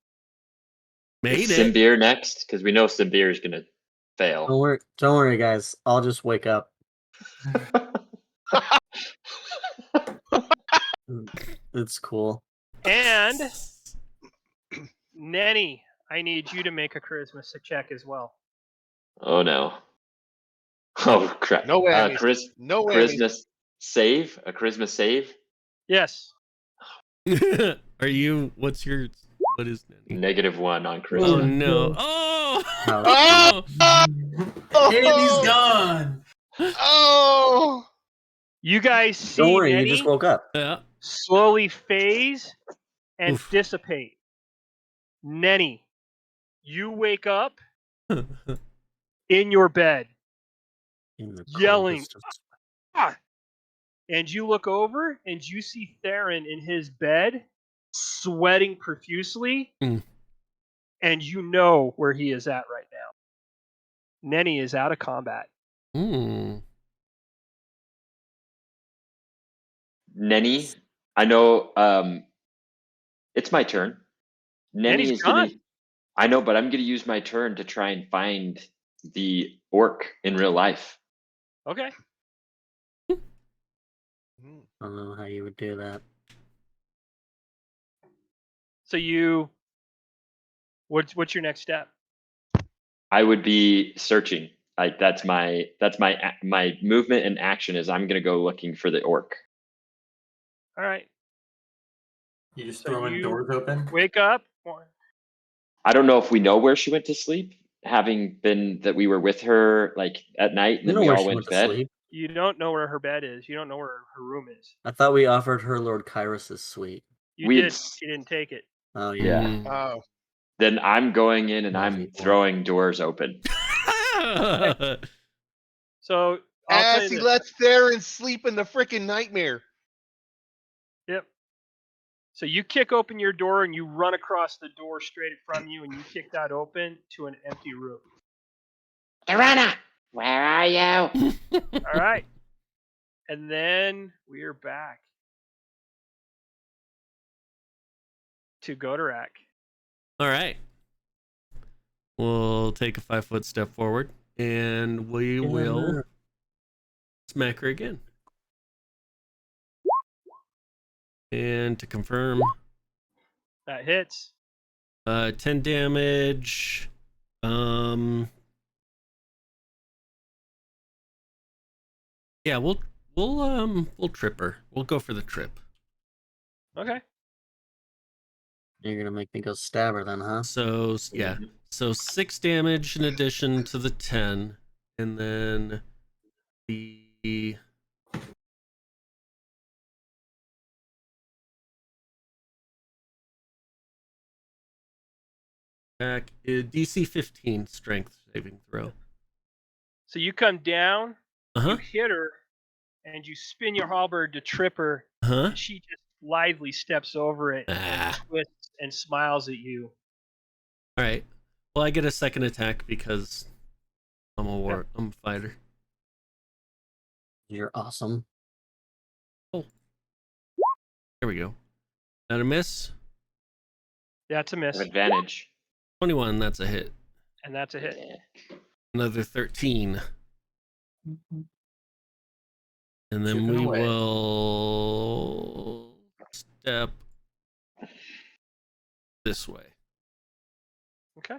Made Is it. Symbir next? Because we know Symbir is going to fail. Don't worry, guys. I'll just wake up. It's cool. it. And Neni, I need you to make a charisma check as well. Oh no. Oh crap. No whammies. No whammies. Charisma save? A charisma save? Yes. Are you? What is Neni? -1 on charisma. Oh no. Oh. Andy's gone. Oh! You guys see Don't worry, Neni you just woke up. Yeah. slowly phase and Oof. dissipate. Neni, you wake up in your bed, yelling, "Ah!" And you look over and you see Theron in his bed, sweating profusely, and you know where he is at right now. Neni is out of combat. Neni, I know it's my turn. Neni Neni's is gonna gone. I know, but I'm gonna use my turn to try and find the orc in real life. Okay. I don't know how you would do that. So what's your next step? I would be searching. Like that's my movement and action is I'm gonna go looking for the orc. All right. You just So throwing you- doors open? Wake up. I don't know if we know where she went to sleep, having been that we were with her like at night and You then know we where all she went went to to bed. sleep. You don't know where her bed is. You don't know where her room is. I thought we offered her Lord Kyrus's suite. You We'd did. s- She didn't take it. Oh Yeah. Mm. Oh, Then I'm going in and Love I'm you, boy. throwing doors open. So I'll tell you Ashley this. lets Theron sleep in the freaking nightmare. Yep. So you kick open your door and you run across the door straight from you, and you kick that open to an empty room. Durauna, where are you? All right. And then we're back to Godorak. All right. We'll take a 5-foot step forward, and we will smack her again. And to confirm, That hits. 10 damage. Yeah, we'll trip her. We'll go for the trip. Okay. You're gonna make me go stab her then, huh? So yeah, so 6 damage in addition to the 10, and then the attack DC 15 strength saving throw. So you come down, Uh-huh. you hit her, and you spin your halberd to trip her. Uh-huh. And she just lively steps over it, Ah. twists, and smiles at you. All right. Well, I get a second attack because I'm a fighter. You're awesome. There we go. Not a miss. That's a miss, Have advantage. 21, that's a hit. and that's a hit. Yeah. Another 13. And then Chipping we away. will step this way. Okay.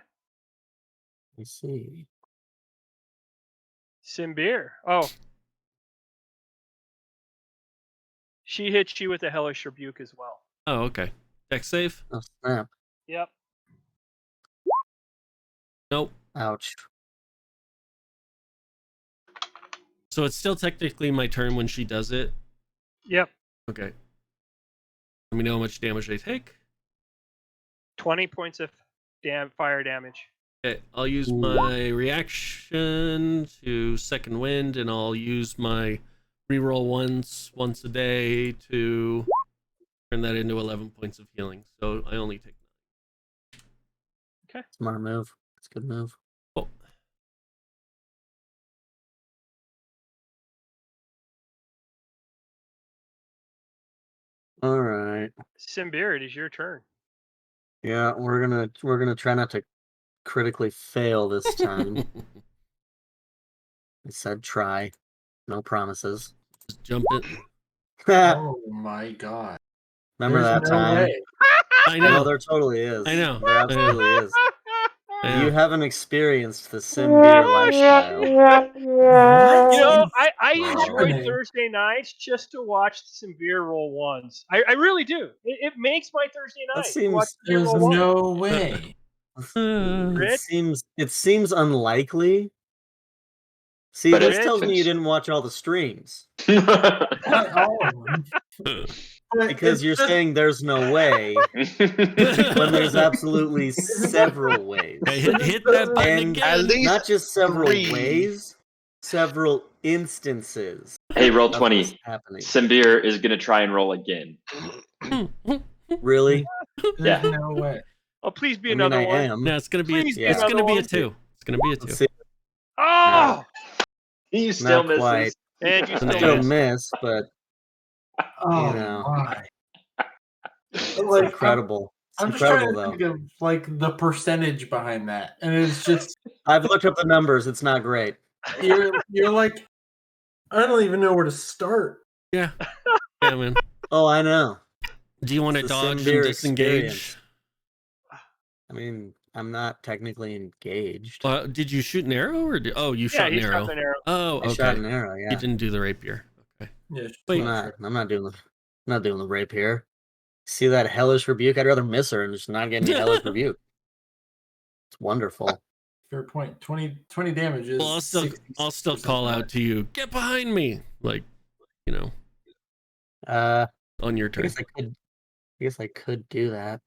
I see. Simbir. Oh. She hits you with a hellish rebuke as well. Oh, okay. Dex save? Oh snap! Yep. Nope. Ouch. So it's still technically my turn when she does it. Yep. Okay. Let me know how much damage they take. 20 points of fire damage. Okay, I'll use my reaction to second wind, and I'll use my reroll once a day to turn that into 11 points of healing. So I only take Smart move. It's a good move. Oh. All right. Simbir, it is your turn. Yeah, we're gonna try not to critically fail this time. I said try. No promises. Just jump it. Oh my god. Remember There's that no time? way. I No, know. there totally is. I know. There absolutely is. I know. You haven't experienced the Simbir lifestyle. You know, I Wow. enjoy Happening. Thursday nights just to watch some beer roll ones. I really do. It makes my Thursday night. That to watch seems the beer There's roll ones. no way. Rich? it seems unlikely. See, But this it- tells me you didn't watch all the streams. Not all of them. But Because it's you're just- saying there's no way when there's absolutely several ways. Hey, hit that button And At again. least Not just several 3. ways, several instances Hey, roll of this 20. happening. Simbir is going to try and roll again. Really? There's Yeah. no way. Oh, please be I mean, another I one. am. No, it's gonna be. Please A, be it's gonna another be a one. 2. It's gonna be a 2. Let's see. Oh! He still Not misses. quite. And you Still still miss. Still miss. miss, but Oh know. my. it's Like, incredible. It's I'm just trying incredible, to though. think of like the percentage behind that, and it's just I've looked up the numbers. It's not great. you're like, I don't even know where to start. Yeah. Yeah, man. Oh, I know. Do you want to It's the dodge Simbir and disengage? experience. I mean, I'm not technically engaged. Did you shoot an arrow or you Yeah, shot he an shot arrow? an arrow. Oh, I shot okay. an arrow. Yeah. You didn't do the rapier. Okay. Yeah, Wait. I'm not doing the rape here. See that hellish rebuke? I'd rather miss her and just not get any hellish rebuke. It's wonderful. Fair point. 20 damage is Well, I'll still 66% call damage. out to you. Get behind me, like, on your I turn. guess I could do that.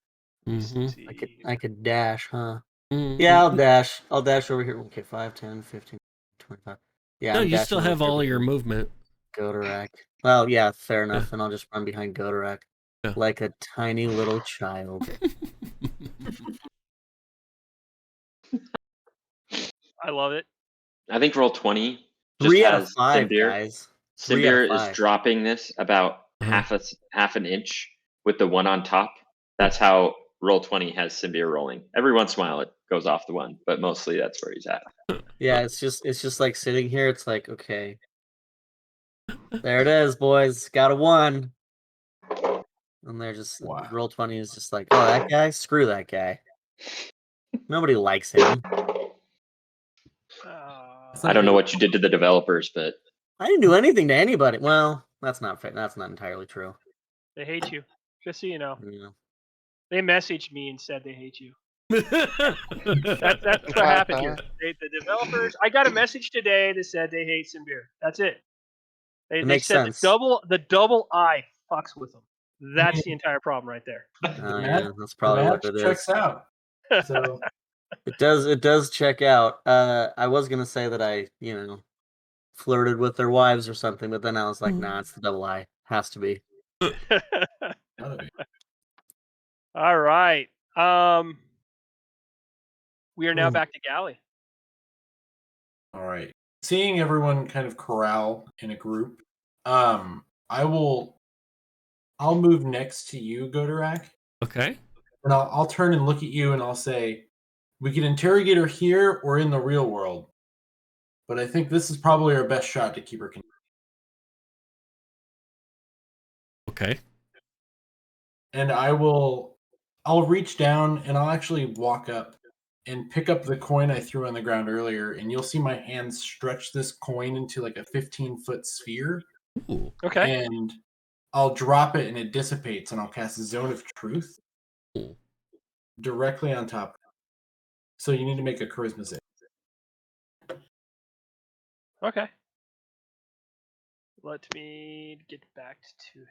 Mm-hmm. I could dash, huh? Mm-hmm. Yeah, I'll dash. I'll dash over here. Okay, 5, 10, 15, 25. Yeah, No, I'm you still dashing have over all here of your with movement. Godorak. Well, yeah, fair enough. Yeah. Then I'll just run behind Godorak Yeah. like a tiny little child. I love it. I think roll 20 just 3 out of has 5, Symbir. guys. 3 out of Symbir is 5. dropping this about Uh-huh. half an inch with the one on top. That's how roll 20 has Symbir rolling. Every once in a while it goes off the one, but mostly that's where he's at. Yeah, it's just like sitting here. It's like, okay, there it is, boys. Got a 1. And they're just Wow. roll 20 is just like, oh, that guy, screw that guy. Nobody likes him. I don't know what you did to the developers, but I didn't do anything to anybody. Well, that's not fair. That's not entirely true. They hate you. Just so you know. Yeah. They messaged me and said they hate you. That's what happened here. The developers. I got a message today that said they hate Symbir. That's it. They makes said sense. the double I fucks with them. That's the entire problem right there. Yeah, that's probably what it checks is. out. So It does check out. I was gonna say that I, flirted with their wives or something, but then I was like, nah, it's the double I. Has to be. All right. We are now back to Galli. All right. Seeing everyone kind of corral in a group, I'll move next to you, Godorak. Okay. And I'll turn and look at you and I'll say, we can interrogate her here or in the real world. But I think this is probably our best shot to keep her contained. Okay. And I'll reach down and I'll actually walk up and pick up the coin I threw on the ground earlier, and you'll see my hands stretch this coin into like a 15-foot sphere. Ooh. Okay. And I'll drop it and it dissipates, and I'll cast a Zone of Truth directly on top. So you need to make a charisma save. Okay. Let me get back to her.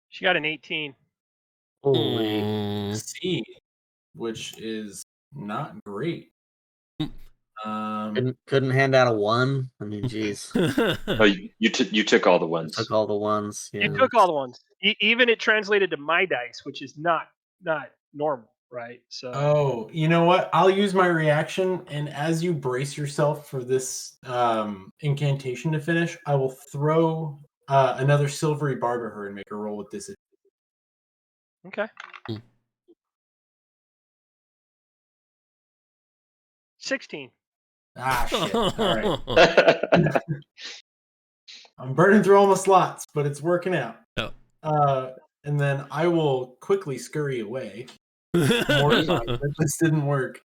She got an 18. Holy. C, which is not great. Couldn't hand out a 1. I mean, geez. oh, you took all the ones. Took all the ones. Yeah. You took all the ones. Even it translated to my dice, which is not normal, right? So. Oh, you know what? I'll use my reaction, and as you brace yourself for this incantation to finish, I will throw another silvery bar to her and make her roll with disadvantage. Okay. 16. Ah, shit. All right. I'm burning through all my slots, but it's working out. Oh. And then I will quickly scurry away. Mortified that this didn't work.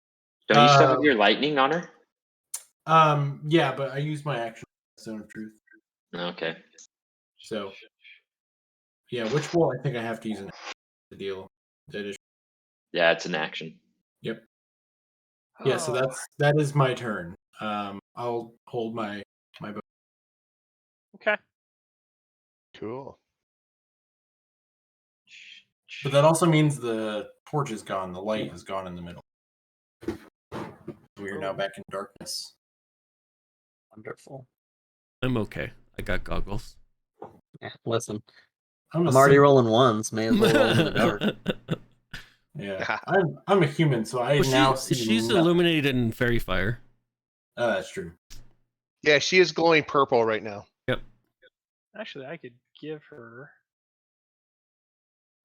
Don't you still have your lightning on her? Yeah, but I used my action Zone of Truth. Okay. So, yeah, which will I think I have to use the deal. Yeah, it's an action. Yep. Yeah, so that is my turn. I'll hold my bow. Okay. Cool. But that also means the torch is gone. The light is gone in the middle. We are now back in darkness. Wonderful. I'm okay. I got goggles. Yeah, listen. I'm already rolling 1s. May as well roll in the dark. Yeah, I'm a human, so I now see. She's nothing. illuminated in fairy fire. Oh, that's true. Yeah, she is glowing purple right now. Yep. Actually, I could give her.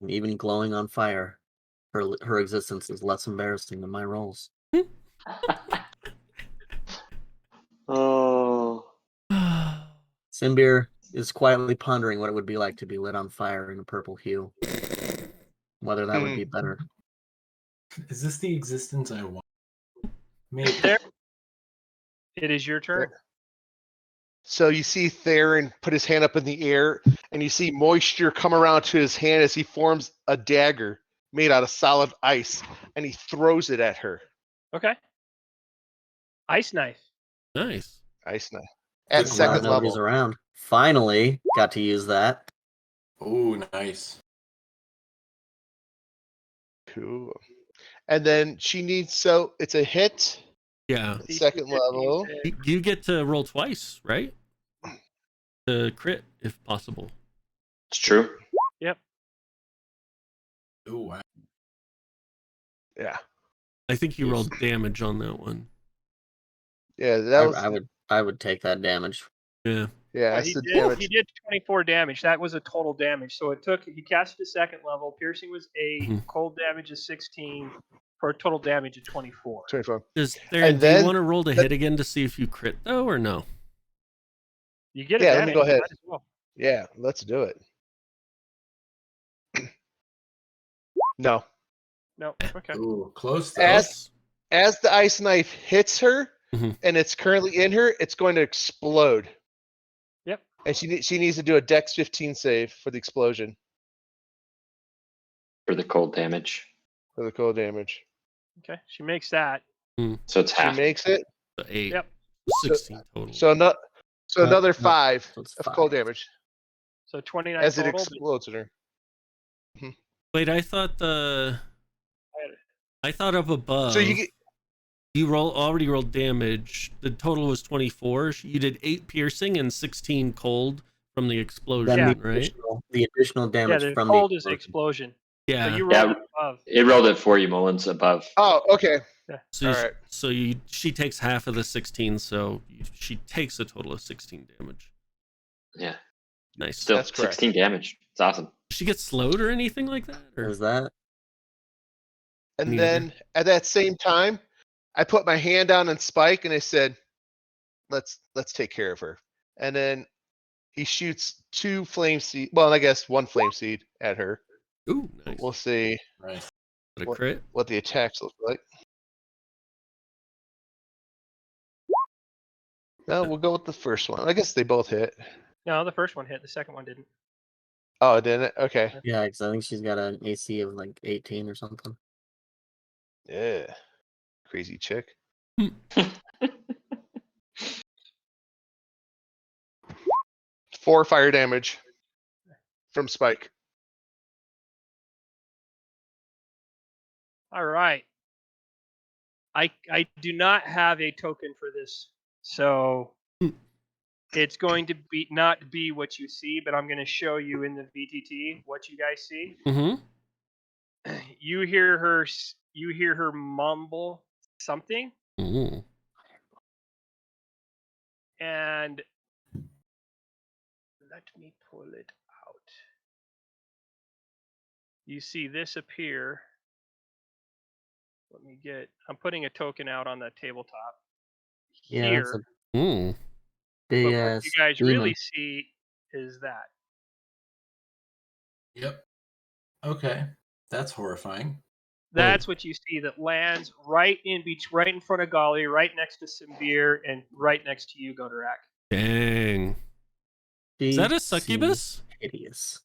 Even glowing on fire, her existence is less embarrassing than my rolls. Oh. Symbir is quietly pondering what it would be like to be lit on fire in a purple hue. Whether that would be better. Is this the existence I want? Maybe. There. It is your turn. So you see Theron put his hand up in the air, and you see moisture come around to his hand as he forms a dagger made out of solid ice, and he throws it at her. Okay. Ice knife. Nice. Ice knife. Good At job. second Nobody's level. around. Finally got to use that. Oh, nice. Cool. And then she needs, so it's a hit. Yeah. At second level. You get to roll twice, right? To crit, if possible. It's true. Yep. Oh, wow. Yeah. I think you rolled damage on that one. Yeah, that was. I would take that damage. Yeah. Yeah, He that's the did, damage. he did 24 damage. That was a total damage. So he cast it second level. Piercing was 8. Mhm. Cold damage is 16 for a total damage of 24. 24. Do And you then- want to roll to hit again to see if you crit though, or no? You get Yeah, advantage. let me go ahead. Might as well. Yeah, let's do it. No. No. Okay. Ooh, close though. As the ice knife hits her, Mhm. and it's currently in her, it's going to explode. Yep. And she needs to do a Dex 15 save for the explosion, For the cold damage. for the cold damage. Okay. She makes that. So it's She half. makes it. The 8. Yep. 16 total. So another no, 5 so it's of 5. cold damage So 29 as it total. explodes in her. Wait, I thought up above. So you get. You already rolled damage. The total was 24. You did 8 piercing and 16 cold from the explosion, Then right? the additional Yeah, damage the from cold the is the explosion. Yeah. So you Yeah. rolled it above. It rolled it for you, Mullins, above. Oh, okay. So, All right. she takes half of the 16, so she takes a total of 16 damage. Yeah. Nice. Still That's correct. 16 damage. It's awesome. Does she get slowed or anything like that? Or? Is that? And Neither. then at that same time, I put my hand down on Spike and I said, "Let's take care of her." And then he shoots 2 flame seed. Well, I guess 1 flame seed at her. Ooh, nice. We'll see Right. Is that a crit? what the attacks look like. No, we'll go with the first one. I guess they both hit. No, the first one hit. The second one didn't. Oh, didn't it? Okay. Yeah, because I think she's got an AC of like 18 or something. Yeah. Crazy chick. 4 fire damage from Spike. All right. I do not have a token for this, so it's going to be not be what you see, but I'm going to show you in the VTT what you guys see. Mm-hmm. You hear her mumble something, Ooh. and let me pull it out. You see this appear. I'm putting a token out on the tabletop Yeah, here. that's a Ooh. big But what ass you guys demon. really see is that. Yep. Okay. That's horrifying. That's what you see that lands right in front of Galli, right next to Simbir, and right next to you, Godorak. Dang. Is that a succubus? Hideous.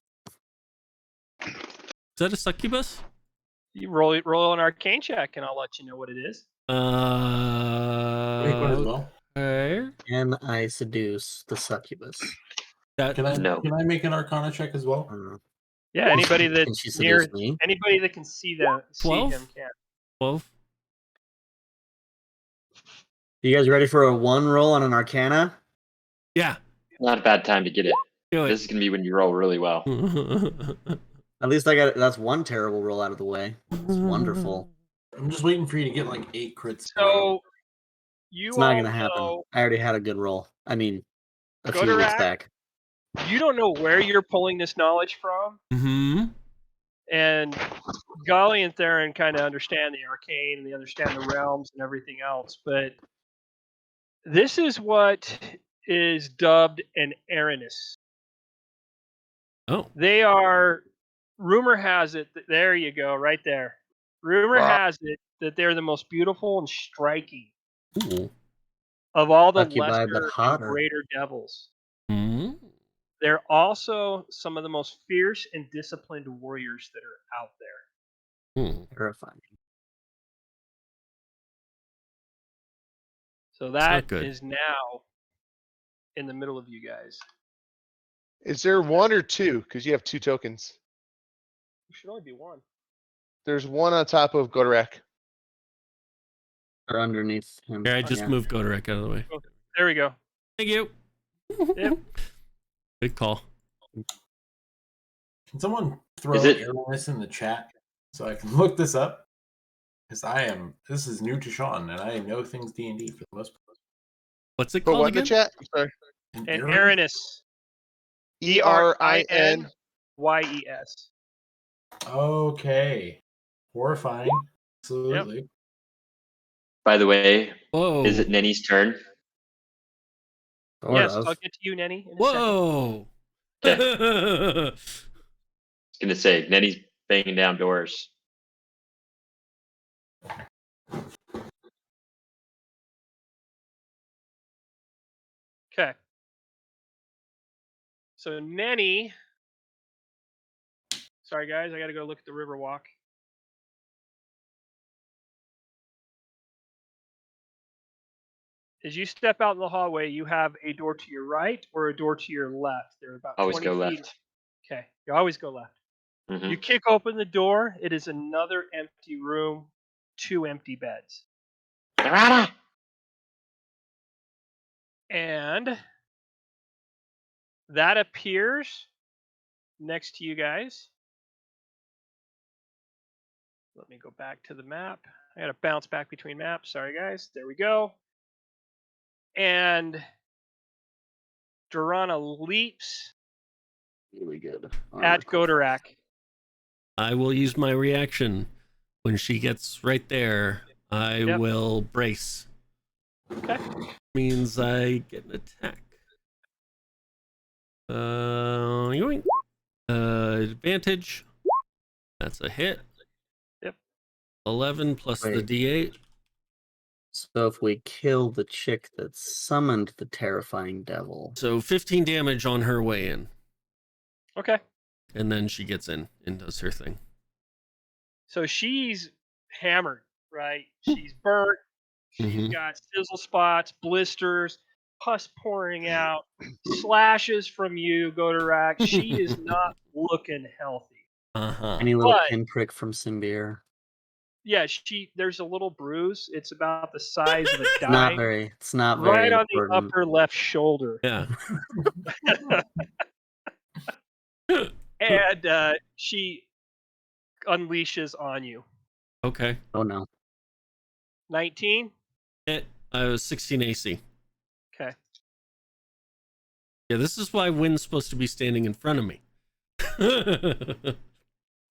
Is that a succubus? You roll an arcane check, and I'll let you know what it is. Make one as well. Okay. Can I seduce the succubus? Can I No. can I make an Arcana check as well? Yeah, anybody Can that's she near, seduce me? anybody that can see 12? him can. 12. You guys ready for a 1 roll on an Arcana? Yeah. Not a bad time to get it. Do This is going to be when you roll really well. it. At least that's 1 terrible roll out of the way. It's wonderful. I'm just waiting for you to get like 8 crits. So you It's not all gonna happen. know, I already had a good roll. I mean, a Go few to weeks rack. back. you don't know where you're pulling this knowledge from, Mm-hmm. and Galli and Theron kind of understand the arcane and they understand the realms and everything else, but this is what is dubbed an Eryines. Oh. They are, rumor has it, there you go, right there. Rumor Wow. has it that they're the most beautiful and striking Ooh. Of all the Occupied the lesser and hotter. greater devils, Hmm. they're also some of the most fierce and disciplined warriors that are out there. Hmm. Terrifying. So that good. is now in the middle of you guys. Is there one or two? Because you have 2 tokens. There should only be one. There's one on top of Godarek. Or underneath him. Here, I just Yeah. moved Godarek out of the way. Oh, there we go. Thank you. Yep. Good call. Can someone throw Is it- Eryines in the chat so I can look this up? Because this is new to Sean, and I know things D&D for the most part. What's it Put called what in the again? chat? I'm sorry. And Eryines? Eryines. Eryines. Yes. Okay. Horrifying. Absolutely. By the way, Whoa. is it Neni's turn? Sort Yes, of. I'll get to you, Neni. In a Whoa. I was gonna say Neni's banging down doors. Okay. So Neni. Sorry, guys. I got to go look at the river walk. As you step out in the hallway, you have a door to your right or a door to your left. They're about Always 20 go feet. left. Okay. You always go left. Mhm. You kick open the door. It is another empty room, 2 empty beds. Durauna! And that appears next to you guys. Let me go back to the map. I got to bounce back between maps. Sorry, guys. There we go. And Durauna leaps Really good. at Godarak. I will use my reaction. When she gets right there, I Yep. will brace. Okay. Means I get an attack. Yoink. Advantage. That's a hit. Yep. 11 plus the Wait. D8. So if we kill the chick that summoned the terrifying devil, So 15 damage on her way in. Okay. And then she gets in and does her thing. So she's hammered, right? She's burnt. She's Mhm. got sizzle spots, blisters, pus pouring out, slashes from you, Godarak. She is not looking healthy. Uh-huh. any little But- pinprick from Symbiar. Yeah, there's a little bruise. It's about the size of a It's not dime, very. It's not very right on the important. upper left shoulder. Yeah. And she unleashes on you. Okay. Oh no. 19? Hit. I was 16 AC. Okay. Yeah, this is why Wynn's supposed to be standing in front of me.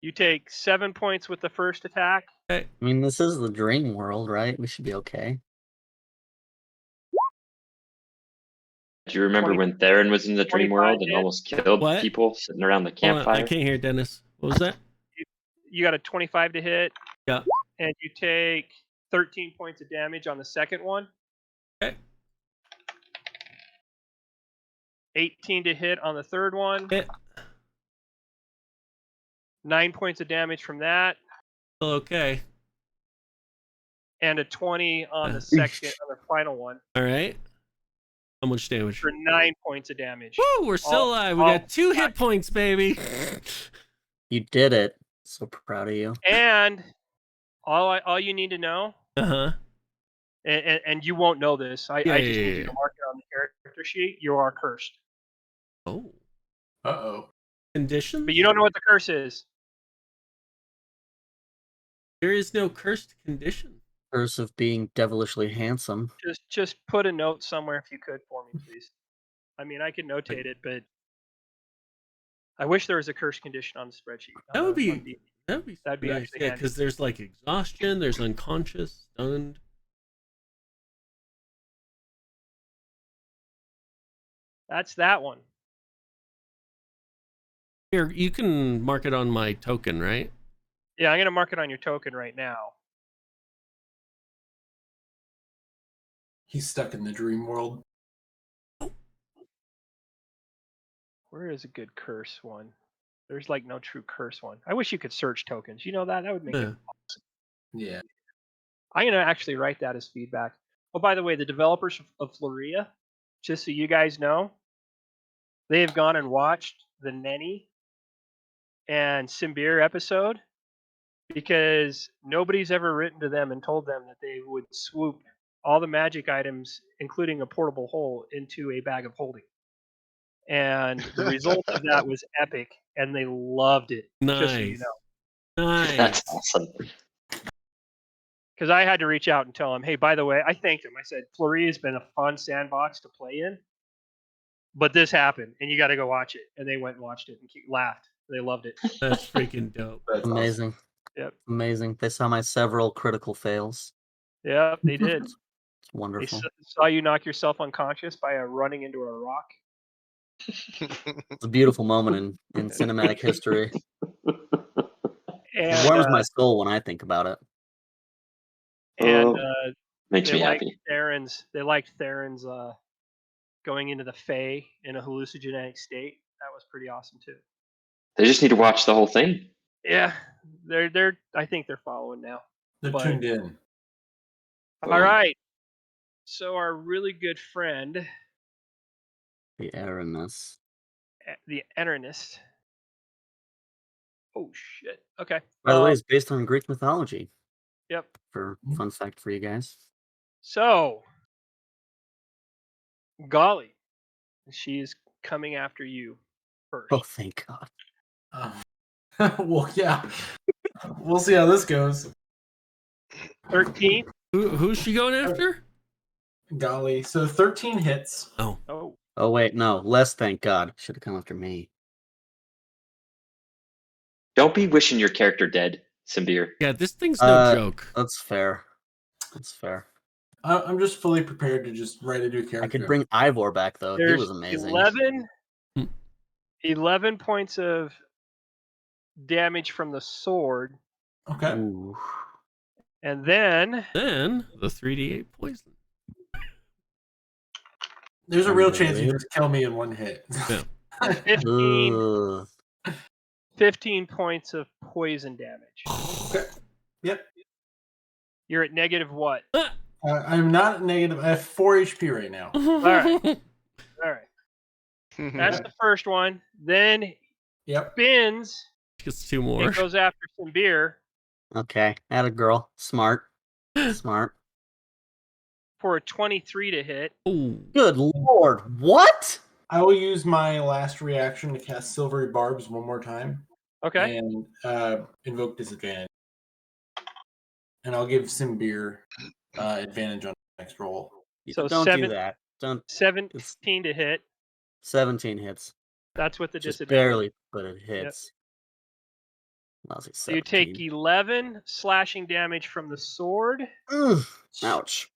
You take 7 points with the first attack. I mean, this is the dream world, right? We should be okay. Do you remember 20 when Theron was in the dream 25 world and hit? almost killed What? people sitting around the Hold on, I campfire? can't hear Dennis. What was that? You got a 25 to hit. Yeah. And you take 13 points of damage on the second one. Okay. 18 to hit on the third one. Hit. 9 points of damage from that. Still okay. And a 20 on the second, on the final one. All right. How much damage? For 9 points of damage. Woo, we're still alive. We all got 2 hit points, baby. You did it. So proud of you. And all you need to know, Uh-huh. and you won't know this, I Yeah, just yeah, need yeah. you to mark it on the character sheet, you are cursed. Oh. Uh-oh. Conditions? But you don't know what the curse is. There is no cursed condition. Curse of being devilishly handsome. Just put a note somewhere if you could for me, please. I mean, I can notate it, but I wish there was a curse condition on the spreadsheet. That would on be D&D. that'd be That'd be nice. actually Yeah, handy. because there's like exhaustion, there's unconscious, stunned. That's that one. Here, you can mark it on my token, right? Yeah, I'm gonna mark it on your token right now. He's stuck in the dream world. Where is a good curse one? There's like no true curse one. I wish you could search tokens. You know that? That would make it. Yeah. I'm going to actually write that as feedback. Oh, by the way, the developers of Floria, just so you guys know, they have gone and watched the Neni and Symbir episode because nobody's ever written to them and told them that they would swoop all the magic items, including a portable hole, into a bag of holding. And the result of that was epic, and they loved it. Just so you Nice. know. Nice. That's awesome. Because I had to reach out and tell him, hey, by the way, I thanked him. I said, Floria has been a fun sandbox to play in, but this happened, and you got to go watch it. And they went and watched it and laughed. They loved it. That's freaking dope. That's awesome. Amazing. Yep. Amazing. They saw my several critical fails. Yep, they did. It's They wonderful. saw you knock yourself unconscious by running into a rock. It's a beautiful moment in cinematic history. It And warms my soul when I think about it. Makes they me liked happy. Theron's going into the Fae in a hallucinogenic state. That was pretty awesome too. They just need to watch the whole thing. Yeah, they're. I think they're following now. They're But- tuned in. All right. So our really good friend, The Eryines. the Eryines. Oh shit. Okay. By the way, it's based on Greek mythology. Yep. For fun fact for you guys. So, Galli, she's coming after you first. Oh, thank God. Well, yeah. We'll see how this goes. 13. Who's she going after? Golly. So 13 hits. Oh. Oh, Oh, wait, no. Less, thank God. Should have come after me. Don't be wishing your character dead, Symbir. Yeah, this thing's no joke. That's fair. That's fair. I'm just fully prepared to just write a new character. I could bring Ivor back, though. He there's was amazing. 11 points of damage from the sword, Okay. Ooh. and then Then the 3d8 poison. There's a real chance you Really? just kill me in one hit. Yeah. 15, Ugh. 15 points of poison damage. Okay. Yep. You're at negative what? I'm not negative. I have 4 HP right now. All right. All right. That's the first one. Then Yep. spins Gets 2 more. and goes after some beer Okay. Atta girl. Smart. Smart. for a 23 to hit. Ooh. Good lord. What? I will use my last reaction to cast Silvery Barbs one more time. Okay. And invoke disadvantage. And I'll give Symbir advantage on the next roll. So Don't seven- do that. Don't. 17 to hit. 17 hits. That's with the Just disadvantage. barely, but it hits. Lousy So you take 17. 11 slashing damage from the sword Ugh. Ouch.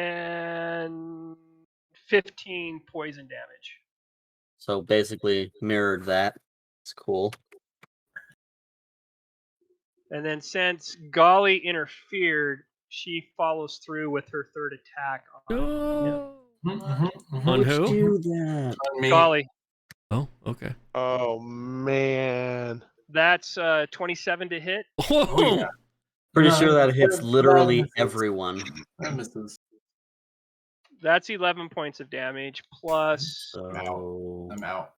and 15 poison damage. So basically mirrored that. It's cool. And then since Galli interfered, she follows through with her third attack on No. Mm-hmm. On who? Do that. On me. Galli. Oh, okay. Oh man. That's 27 to hit. Oh, yeah. Pretty No, sure that hits that literally misses. everyone. That misses. That's 11 points of damage plus So, I'm out.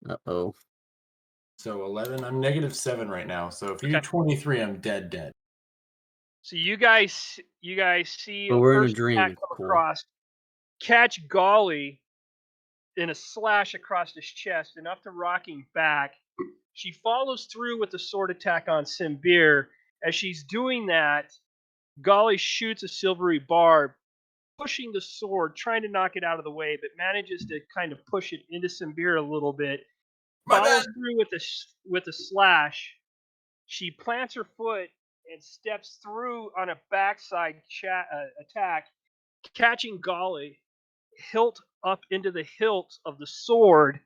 uh-oh. So 11. I'm negative 7 right now. So if you do Okay. 23, I'm dead. So you guys see But we're in a first dream, attack it's come cool. across, catch Galli in a slash across his chest, enough to rock him back. She follows through with a sword attack on Symbir. As she's doing that, Galli shoots a silvery barb, pushing the sword, trying to knock it out of the way, but manages to kind of push it into Symbir a little bit. My Follows bad. through with a slash. She plants her foot and steps through on a backside attack, catching Galli hilt up into the hilt of the sword,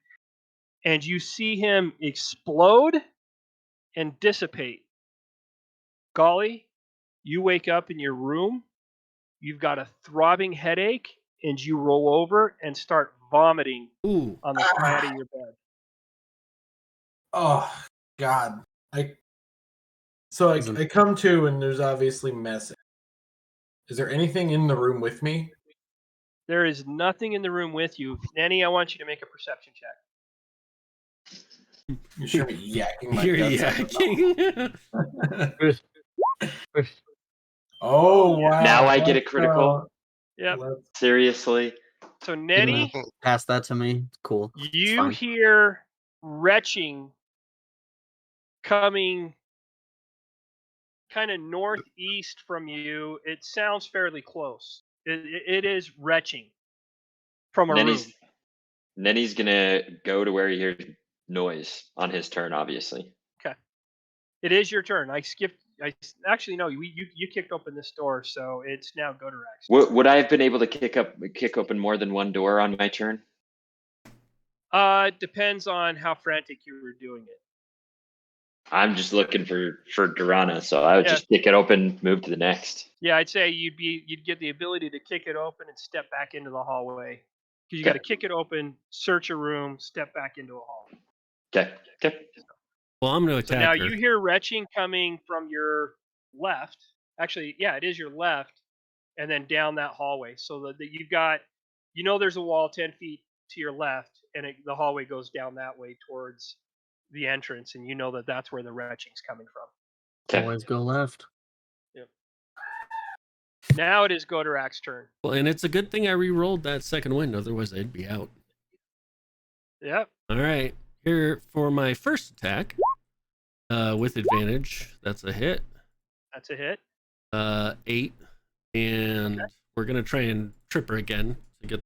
and you see him explode and dissipate. Galli, You wake up in your room, you've got a throbbing headache, and you roll over and start vomiting Ooh. on the side of your bed. Oh God! I come to, and there's obviously mess. Is there anything in the room with me? There is nothing in the room with you. Neni, I want you to make a perception check. You should be yakking my You're guts out. yakking. Oh wow! Now I get a critical. Yep. Seriously. So Neni, Pass that to me. Cool. you hear retching coming kind of northeast from you. It sounds fairly close. It is retching from a room. Neni's gonna go to where he hears noise on his turn, obviously. Okay. It is your turn. Actually no. You kicked open this door, so it's now Godorak's. Would I have been able to kick open more than one door on my turn? It depends on how frantic you were doing it. I'm just looking for Durauna, so I would just kick it open, move to the next. Yeah, I'd say you'd get the ability to kick it open and step back into the hallway. Because you got to kick it open, search a room, step back into a hallway. Okay. Well, I'm going to So attack now her. you hear retching coming from your left. Actually, yeah, it is your left, and then down that hallway. So that you've got, there's a wall 10 feet to your left, and the hallway goes down that way towards the entrance, and you know that that's where the retching's coming from. Always go left. Yep. Now it is Godorak's turn. Well, and it's a good thing I re-rolled that second wind, otherwise I'd be out. Yep. All right, here for my first attack, with advantage. That's a hit. That's a hit. 8, and we're gonna try and trip her again to get.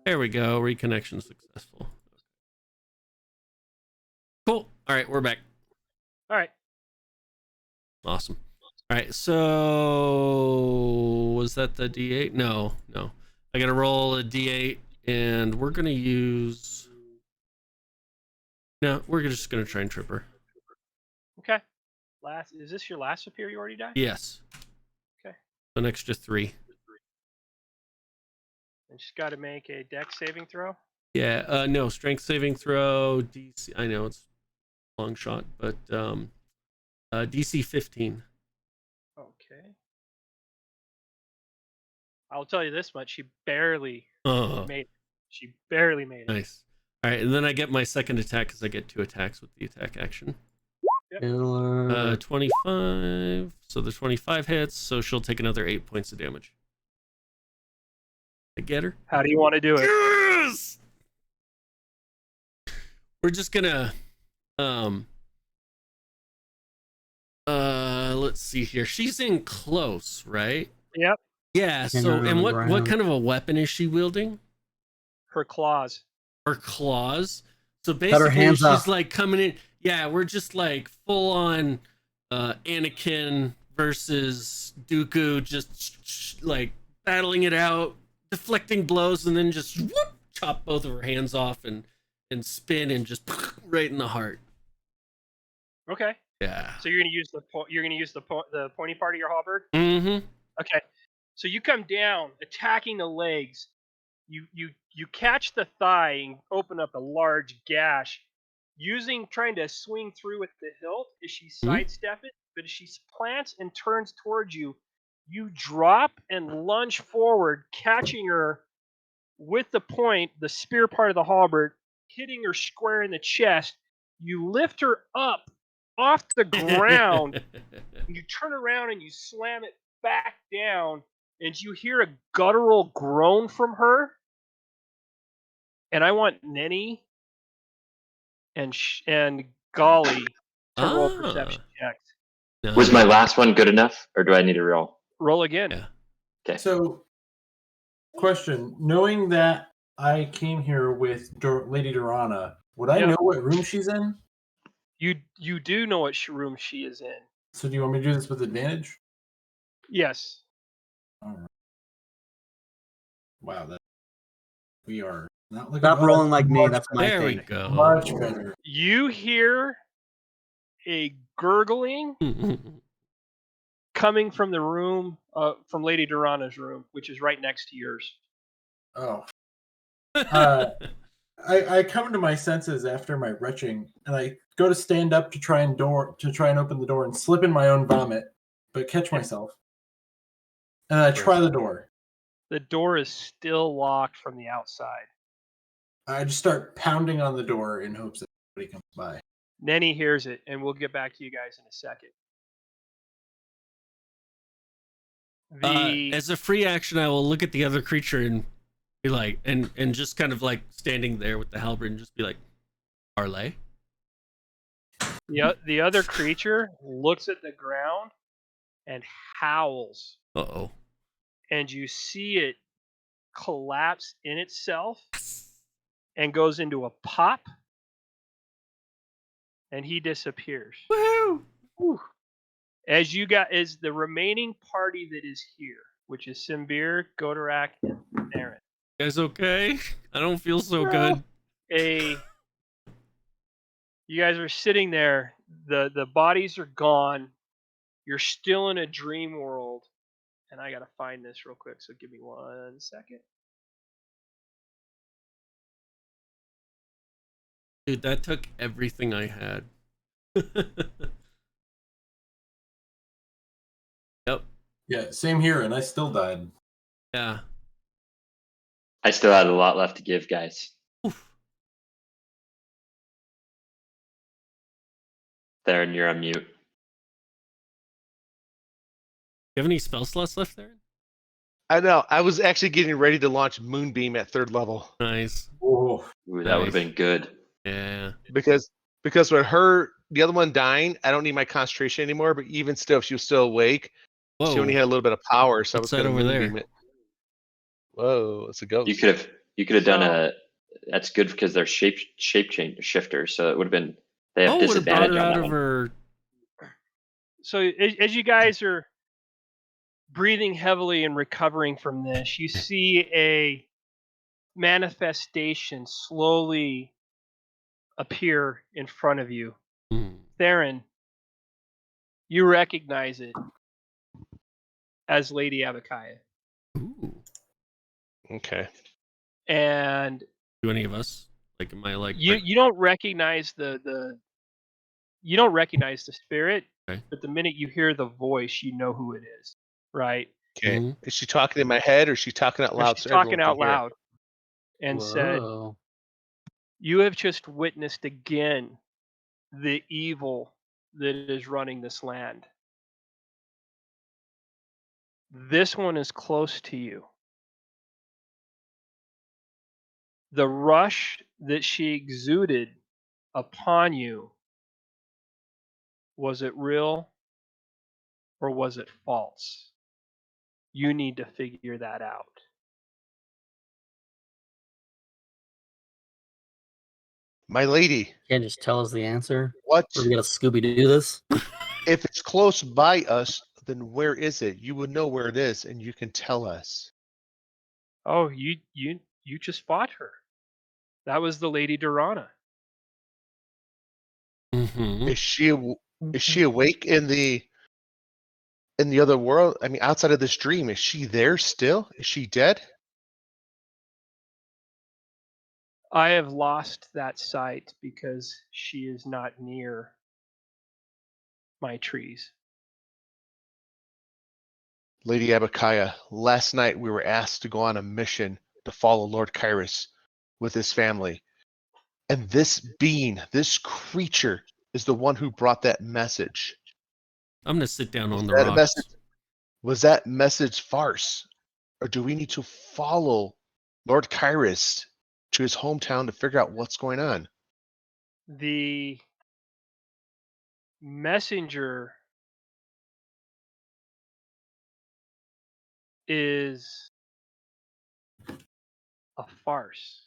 There we go. Reconnection successful. Cool. All right, we're back. All right. Awesome. All right, so was that the D8? No. I got to roll a D8, and we're going to use... No, we're just going to try and trip her. Okay. Is this your last superiority die? Yes. Okay. So an extra 3. And she's got to make a dex saving throw? Yeah, no, strength saving throw, DC... I know, it's a long shot, but DC 15. Okay. I'll tell you this much. She barely made it. She barely made it. Nice. All right, and then I get my second attack because I get 2 attacks with the attack action. Yep. 25. So the 25 hits, so she'll take another 8 points of damage. I get her. How do you want to do it? Yes! We're just gonna let's see here. She's in close, right? Yep. Yeah, so and what kind of a weapon is she wielding? Her claws. Her claws. So basically she's like coming in. Yeah, we're just like full on Anakin versus Dooku, just like battling it out, deflecting blows, and then just whoop, chop both of her hands off and spin and just right in the heart. Okay. Yeah. So you're gonna use the pointy part of your halberd. Mm-hmm. Okay. So you come down, attacking the legs. You catch the thigh and open up a large gash. Trying to swing through with the hilt as she sidestep it, but as she plants and turns towards you, you drop and lunge forward, catching her with the point, the spear part of the halberd, hitting her square in the chest. You lift her up off the ground, and you turn around and you slam it back down, and you hear a guttural groan from her. And I want Neni and Galli to roll perception checks. Was my last one good enough, or do I need to roll? Roll again. Yeah. Okay. So, question: knowing that I came here with Lady Durauna, would I Yeah. know what room she's in? You do know what room she is in. So, do you want me to do this with advantage? Yes. All right. Wow, that we are not looking. Stop rolling like me. much That's my There we thing. go. Much better. You hear a gurgling coming from the room, from Lady Durauna's room, which is right next to yours. Oh. I come to my senses after my retching, and I go to stand up to try and open the door and slip in my own vomit, but catch myself. And I try the door. The door is still locked from the outside. I just start pounding on the door in hopes that somebody comes by. Neni hears it, and we'll get back to you guys in a second. As a free action, I will look at the other creature and be like, and just kind of like standing there with the halberd and just be like, parlay. The other creature looks at the ground and howls. Uh-oh. And you see it collapse in itself and goes into a pop, and he disappears. Woohoo! Whew. As the remaining party that is here, which is Simbir, Godorak, and Aaron. You guys okay? I don't feel so good. You guys are sitting there. The bodies are gone. You're still in a dream world. And I gotta find this real quick, so give me 1 second. Dude, that took everything I had. Yep. Yeah, same here, and I still died. Yeah. I still had a lot left to give, guys. Oof. Theron, you're on mute. You have any spell slots left there? I know. I was actually getting ready to launch Moonbeam at 3rd level Nice. Oh, Ooh, that would have been good. Yeah. because with the other one dying, I don't need my concentration anymore. But even still, if she was still awake, Whoa. she only had a little bit of power, so What's I was that going to over Moonbeam there? it. Whoa, it's a ghost. You could have done a. That's good because they're shape shifters, so it would have been. They have would have brought disadvantage her on out that of one. her. So as you guys are breathing heavily and recovering from this, you see a manifestation slowly appear in front of you. Theron, you recognize it as Lady Abukia. Ooh. Okay. And Do any of us? Like, am I like... you don't recognize the spirit, Okay. but the minute you hear the voice, you know who it is, right? Okay. Mhm. Is she talking in my head or is she talking out loud? She's So talking everyone out can hear? loud and said, Whoa. "You have just witnessed again the evil that is running this land. This one is close to you. The rush that she exuded upon you, was it real or was it false? You need to figure that out." My lady, Can't just tell us the answer. what Or we gotta Scooby Doo this. if it's close by us? Then where is it? You would know where it is, and you can tell us. Oh, you just fought her. That was the Lady Durauna. Mm-hmm. Is she awake in the other world? I mean, outside of this dream, is she there still? Is she dead? I have lost that sight because she is not near my trees. Lady Abukia, last night we were asked to go on a mission to follow Lord Kyrus with his family. And this being, this creature, is the one who brought that message. I'm gonna sit down on the That rocks. message, was that message farce? Or do we need to follow Lord Kyrus to his hometown to figure out what's going on? The messenger is a farce.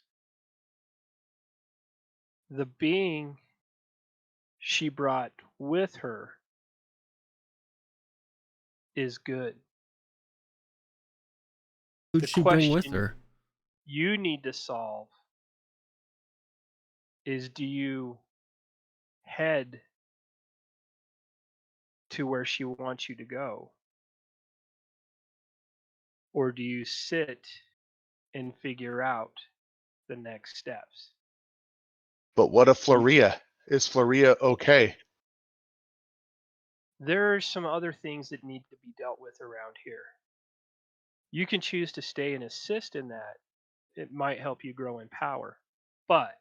The being she brought with her is good. Who'd The she bring with question her? you need to solve is, do you head to where she wants you to go? Or do you sit and figure out the next steps? But what if Floria? Is Floria okay? There are some other things that need to be dealt with around here. You can choose to stay and assist in that. It might help you grow in power. But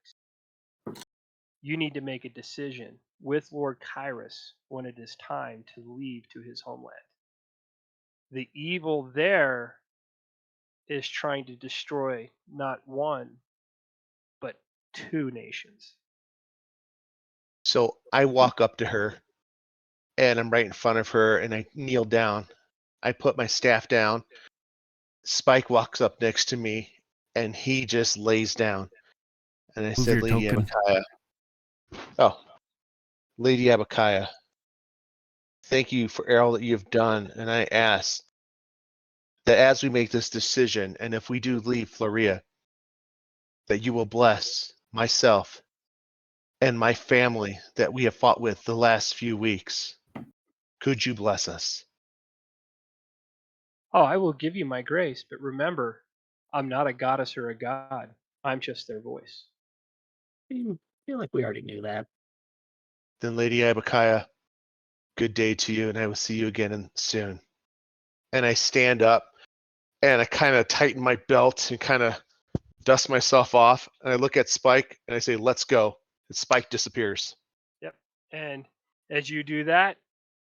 you need to make a decision with Lord Kairos when it is time to leave to his homeland. The evil there is trying to destroy not one, but 2 nations. So I walk up to her and I'm right in front of her and I kneel down. I put my staff down. Spike walks up next to me and he just lays down. And I Move said, your Lady token. Abukia. Oh, Lady Abukia, thank you for all that you've done. And I ask that as we make this decision, and if we do leave Floria, that you will bless myself and my family that we have fought with the last few weeks. Could you bless us? Oh, I will give you my grace, but remember, I'm not a goddess or a god. I'm just their voice. I feel like we already knew that. Then, Lady Abukia, good day to you, and I will see you again soon. And I stand up and I kind of tighten my belt and kind of dust myself off. And I look at Spike and I say, let's go. And Spike disappears. Yep. And as you do that,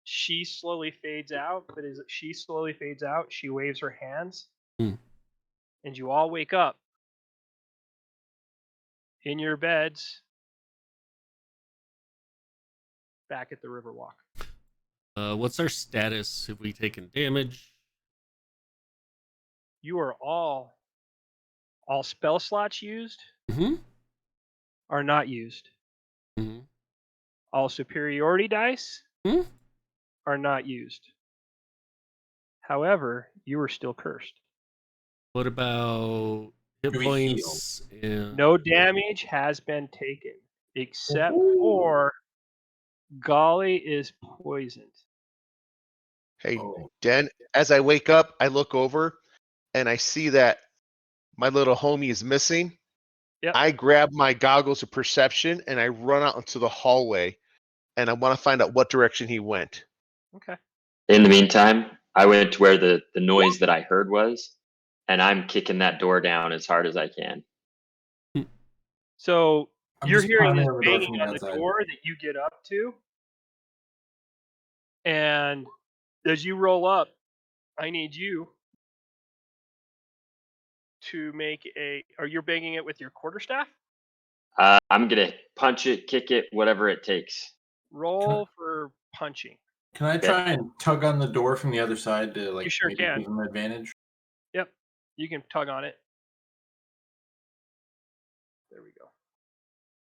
she slowly fades out. But as she slowly fades out, she waves her hands. Hmm. And you all wake up in your beds back at the Riverwalk. What's our status? Have we taken damage? You are all spell slots used Mm-hmm. are not used. Mm-hmm. All superiority dice Hmm? are not used. However, you are still cursed. What about hit Do we heal? points? And... No damage has been taken, except Ooh. for Galli is poisoned. Hey, Oh. Den, as I wake up, I look over and I see that my little homie is missing. Yep. I grab my goggles of perception and I run out into the hallway and I want to find out what direction he went. Okay. In the meantime, I went to where the noise that I heard was, and I'm kicking that door down as hard as I can. So I'm you're just hearing climbing this on the door banging from the on the outside. door that you get up to. And as you roll up, I need you to make are you banging it with your quarterstaff? I'm gonna punch it, kick it, whatever it takes. Roll for punching. Can I try and tug on the door from the other side to like You sure maybe can. give him an advantage? Yep. You can tug on it. There we go.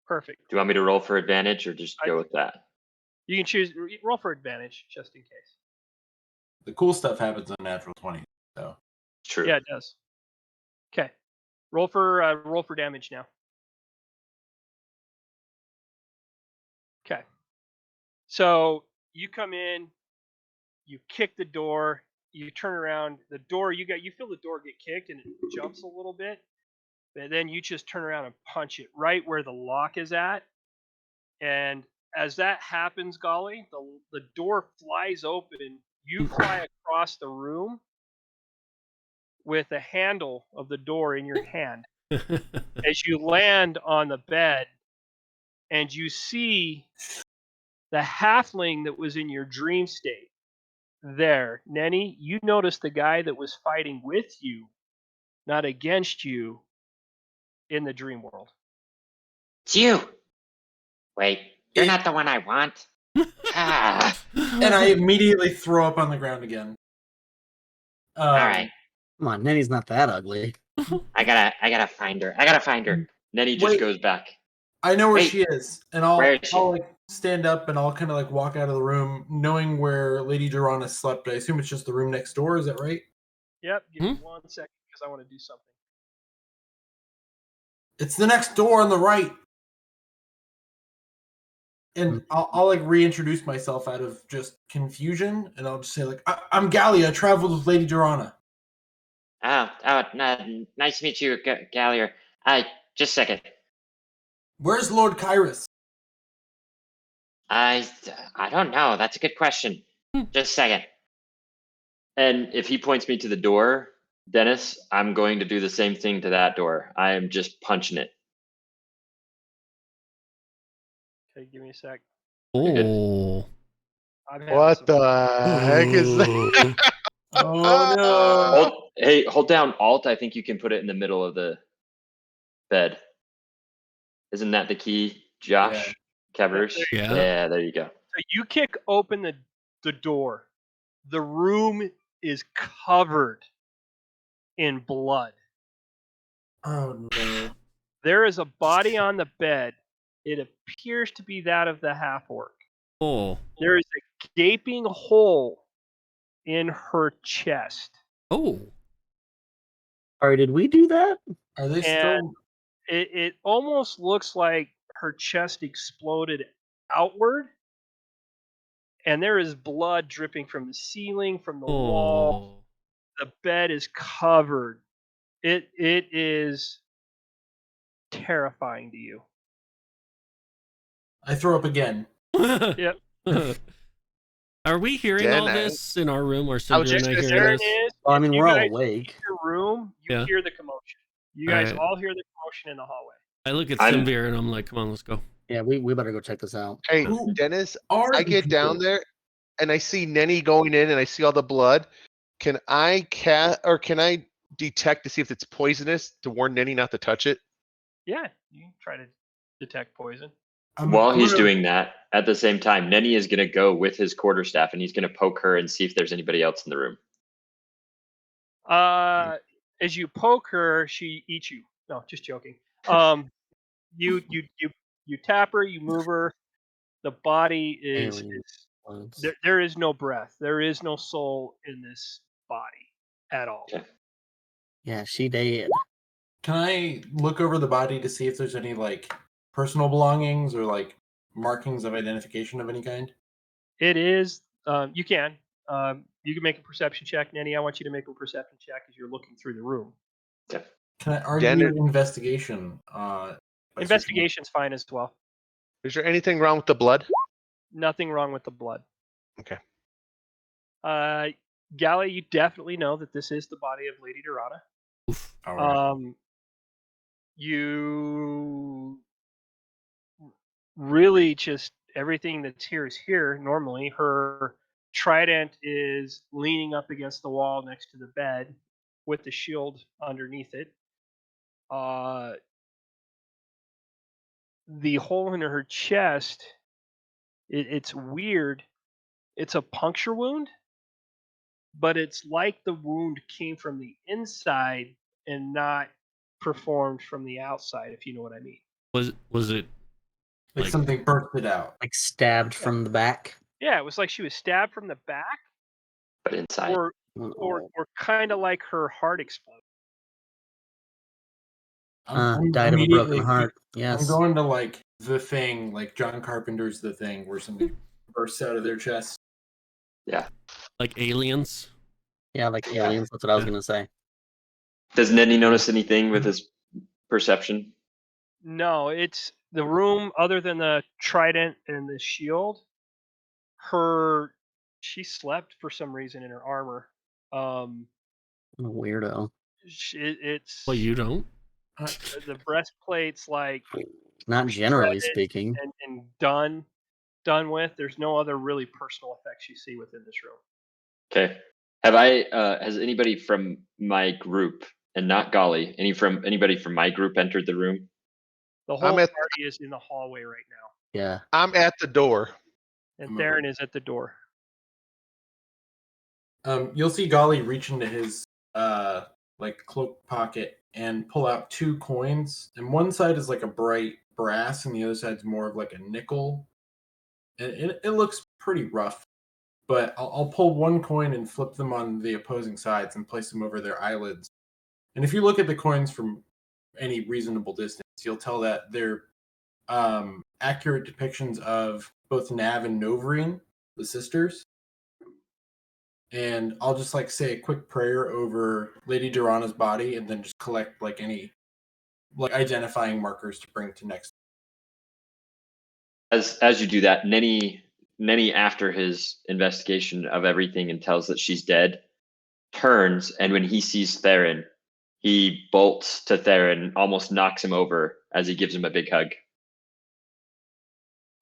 Perfect. Do you want me to roll for advantage or just go with that? You can choose roll for advantage just in case. The cool stuff happens on natural 20. So True. Yeah, it does. Okay. Roll for damage now. Okay. So you come in, you kick the door, you turn around, the door you feel the door get kicked and it jumps a little bit. And then you just turn around and punch it right where the lock is at. And as that happens, Galli, the door flies open. You fly across the room with the handle of the door in your hand. As you land on the bed and you see the halfling that was in your dream state there. Neni, you notice the guy that was fighting with you, not against you, in the dream world. It's you. Wait, you're not the one I want. Ah. and I immediately throw up on the ground again. All right. Come on, Neni's not that ugly. I gotta find her. I gotta find her. Neni just Wait. goes back. I know where Wait, she is, and where is she? I'll like stand up and I'll kind of like walk out of the room, knowing where Lady Durauna slept. I assume it's just the room next door. Is that right? Yep. Give me 1 second because I want to do something. It's the next door on the right. And I'll like reintroduce myself out of just confusion, and I'll just say like, I'm Galli. I traveled with Lady Durauna. Nice to meet you, Gallier. Just a second. Where's Lord Kyrus? I don't know. That's a good question. Just a second. And if he points me to the door, Dennis, I'm going to do the same thing to that door. I am just punching it. Okay, give me a sec. Oh. I'm having What some- the heck is that? Oh no! Hold down Alt. I think you can put it in the middle of the bed. Isn't that the key, Josh? Cavers? Yeah. Yeah, there you go. So you kick open the door. The room is covered in blood. Oh no! There is a body on the bed. It appears to be that of the half-orc. Oh. There is a gaping hole in her chest. Oh. Sorry, did we do that? Are they And still? it almost looks like her chest exploded outward, and there is blood dripping from the ceiling, from the wall. The bed is covered. It is terrifying to you. I throw up again. Yep. Are we hearing all Dennis. this in our room, or I was Cinder and just I gonna hearing say- There this? it is. Well, I mean, If you we're all guys awake. leave your room, you Yeah. hear the commotion. You All guys right. all hear the commotion in the hallway. I look at I'm- Simvir and I'm like, come on, let's go. Yeah, we better go check this out. Hey, Who Dennis, are I the get down people? there and I see Neni going in and I see all the blood. Can I detect to see if it's poisonous to warn Neni not to touch it? Yeah, you can try to detect poison. While I'm he's gonna- doing that, at the same time, Neni is going to go with his quarterstaff and he's going to poke her and see if there's anybody else in the room. As you poke her, she eats you. No, just joking. You tap her, you move her. The body is Alien. there is no breath. There is no soul in this body at all. Okay. Yeah, she dead. Can I look over the body to see if there's any like personal belongings or like markings of identification of any kind? It is. You can. You can make a perception check, Neni. I want you to make a perception check as you're looking through the room. Can I argue Dennis- investigation? By searching- Investigation's fine as well. Is there anything wrong with the blood? Nothing wrong with the blood. Okay. Galli, you definitely know that this is the body of Lady Durauna. All right. You really just everything that's here is here. Normally, her trident is leaning up against the wall next to the bed with the shield underneath it. The hole in her chest, it's weird. It's a puncture wound, but it's like the wound came from the inside and not performed from the outside, if you know what I mean. Was it like like- something bursted out. Like stabbed from the back. Yeah, it was like she was stabbed from the back, But inside. or Oh. kind of like her heart exploded. I'm Died of a broken immediately- heart. I'm Yes. going to like The Thing, like John Carpenter's The Thing, where somebody bursts out of their chest. like aliens? Yeah, like aliens. That's what I was Yeah. gonna say. Does Neni notice anything with his perception? No, it's the room other than the trident and the shield. She slept for some reason in her armor. I'm a weirdo. It's Well, you don't. the breastplate's like Not generally shredded speaking. and done with. There's no other really personal effects you see within this room. Okay. Has anybody from my group, and not Galli, anybody from my group entered the room? The whole I'm at- party is in the hallway right now, Yeah. I'm at the door. and I'm Theron is at the door. You'll see Galli reach into his like cloak pocket and pull out 2 coins, and one side is like a bright brass, and the other side's more of like a nickel. And it looks pretty rough, but I'll pull 1 coin and flip them on the opposing sides and place them over their eyelids. And if you look at the coins from any reasonable distance, you'll tell that they're accurate depictions of both Nav and Novrine, the sisters. And I'll just like say a quick prayer over Lady Durauna's body, and then just collect like any like identifying markers to bring to next. As you do that, Neni, after his investigation of everything and tells that she's dead, turns, and when he sees Theron, he bolts to Theron, almost knocks him over as he gives him a big hug.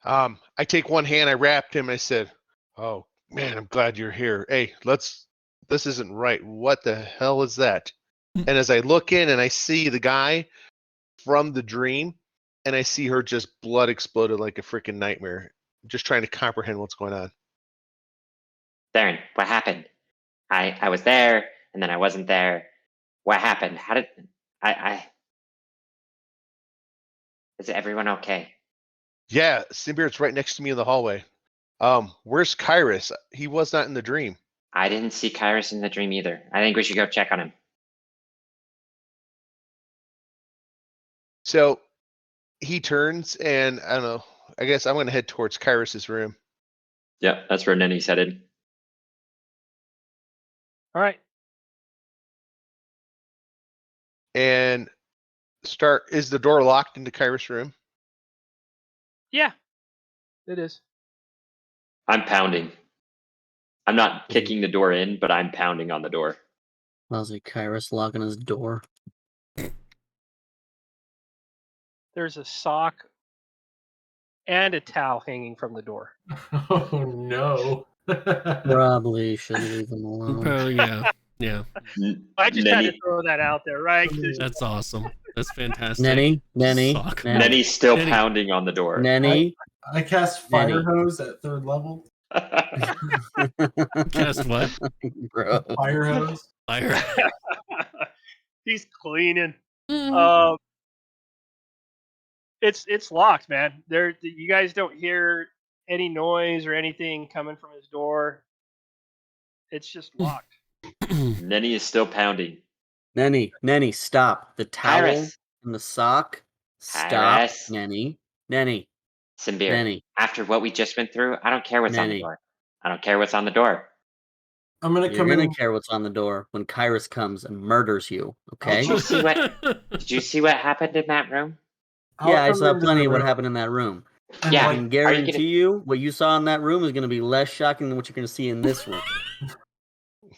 I take one hand, I wrapped him, and I said, "Oh man, I'm glad you're here. Hey, this isn't right. What the hell is that?" And as I look in and I see the guy from the dream, and I see her just blood exploded like a freaking nightmare. Just trying to comprehend what's going on. Theron, what happened? I was there, and then I wasn't there. What happened? How did I? Is everyone okay? Yeah, Simbeard's right next to me in the hallway. Where's Kyrus? He was not in the dream. I didn't see Kyrus in the dream either. I think we should go check on him. So he turns, and I don't know. I guess I'm going to head towards Kyrus's room. Yeah, that's where Neni's headed. All right. And is the door locked into Kyrus' room? Yeah, it is. I'm pounding. I'm not kicking the door in, but I'm pounding on the door. Lousy Kyrus locking his door. There's a sock and a towel hanging from the door. Oh no. Probably should leave him alone. Probably, yeah. Yeah. I just had to Neni, throw that out there, right? 'Cause- That's awesome. That's fantastic. Nenny, Sock. Neni's still Neni. pounding on the door. Nenny. I cast fire Nenny. hose at 3rd level. Cast what? Bro. Fire hose. Fire. He's cleaning. It's locked, man. You guys don't hear any noise or anything coming from his door. It's just locked. Neni is still pounding. Nenny, stop. The towel Kyrus. and the sock. Stop, Kyrus. Nenny. Simbeard, Nenny. after what we just went through, I don't care what's on the Neni. door. I don't care what's on the door. I'm gonna You're come gonna in. care what's on the door when Kyrus comes and murders you, okay? Did you see Did you see what happened in that room? Yeah, I I'll come saw into plenty the of what room happened in that room. and, Yeah. I like, can Are you guarantee gonna- you what you saw in that room is gonna be less shocking than what you're gonna see in this room.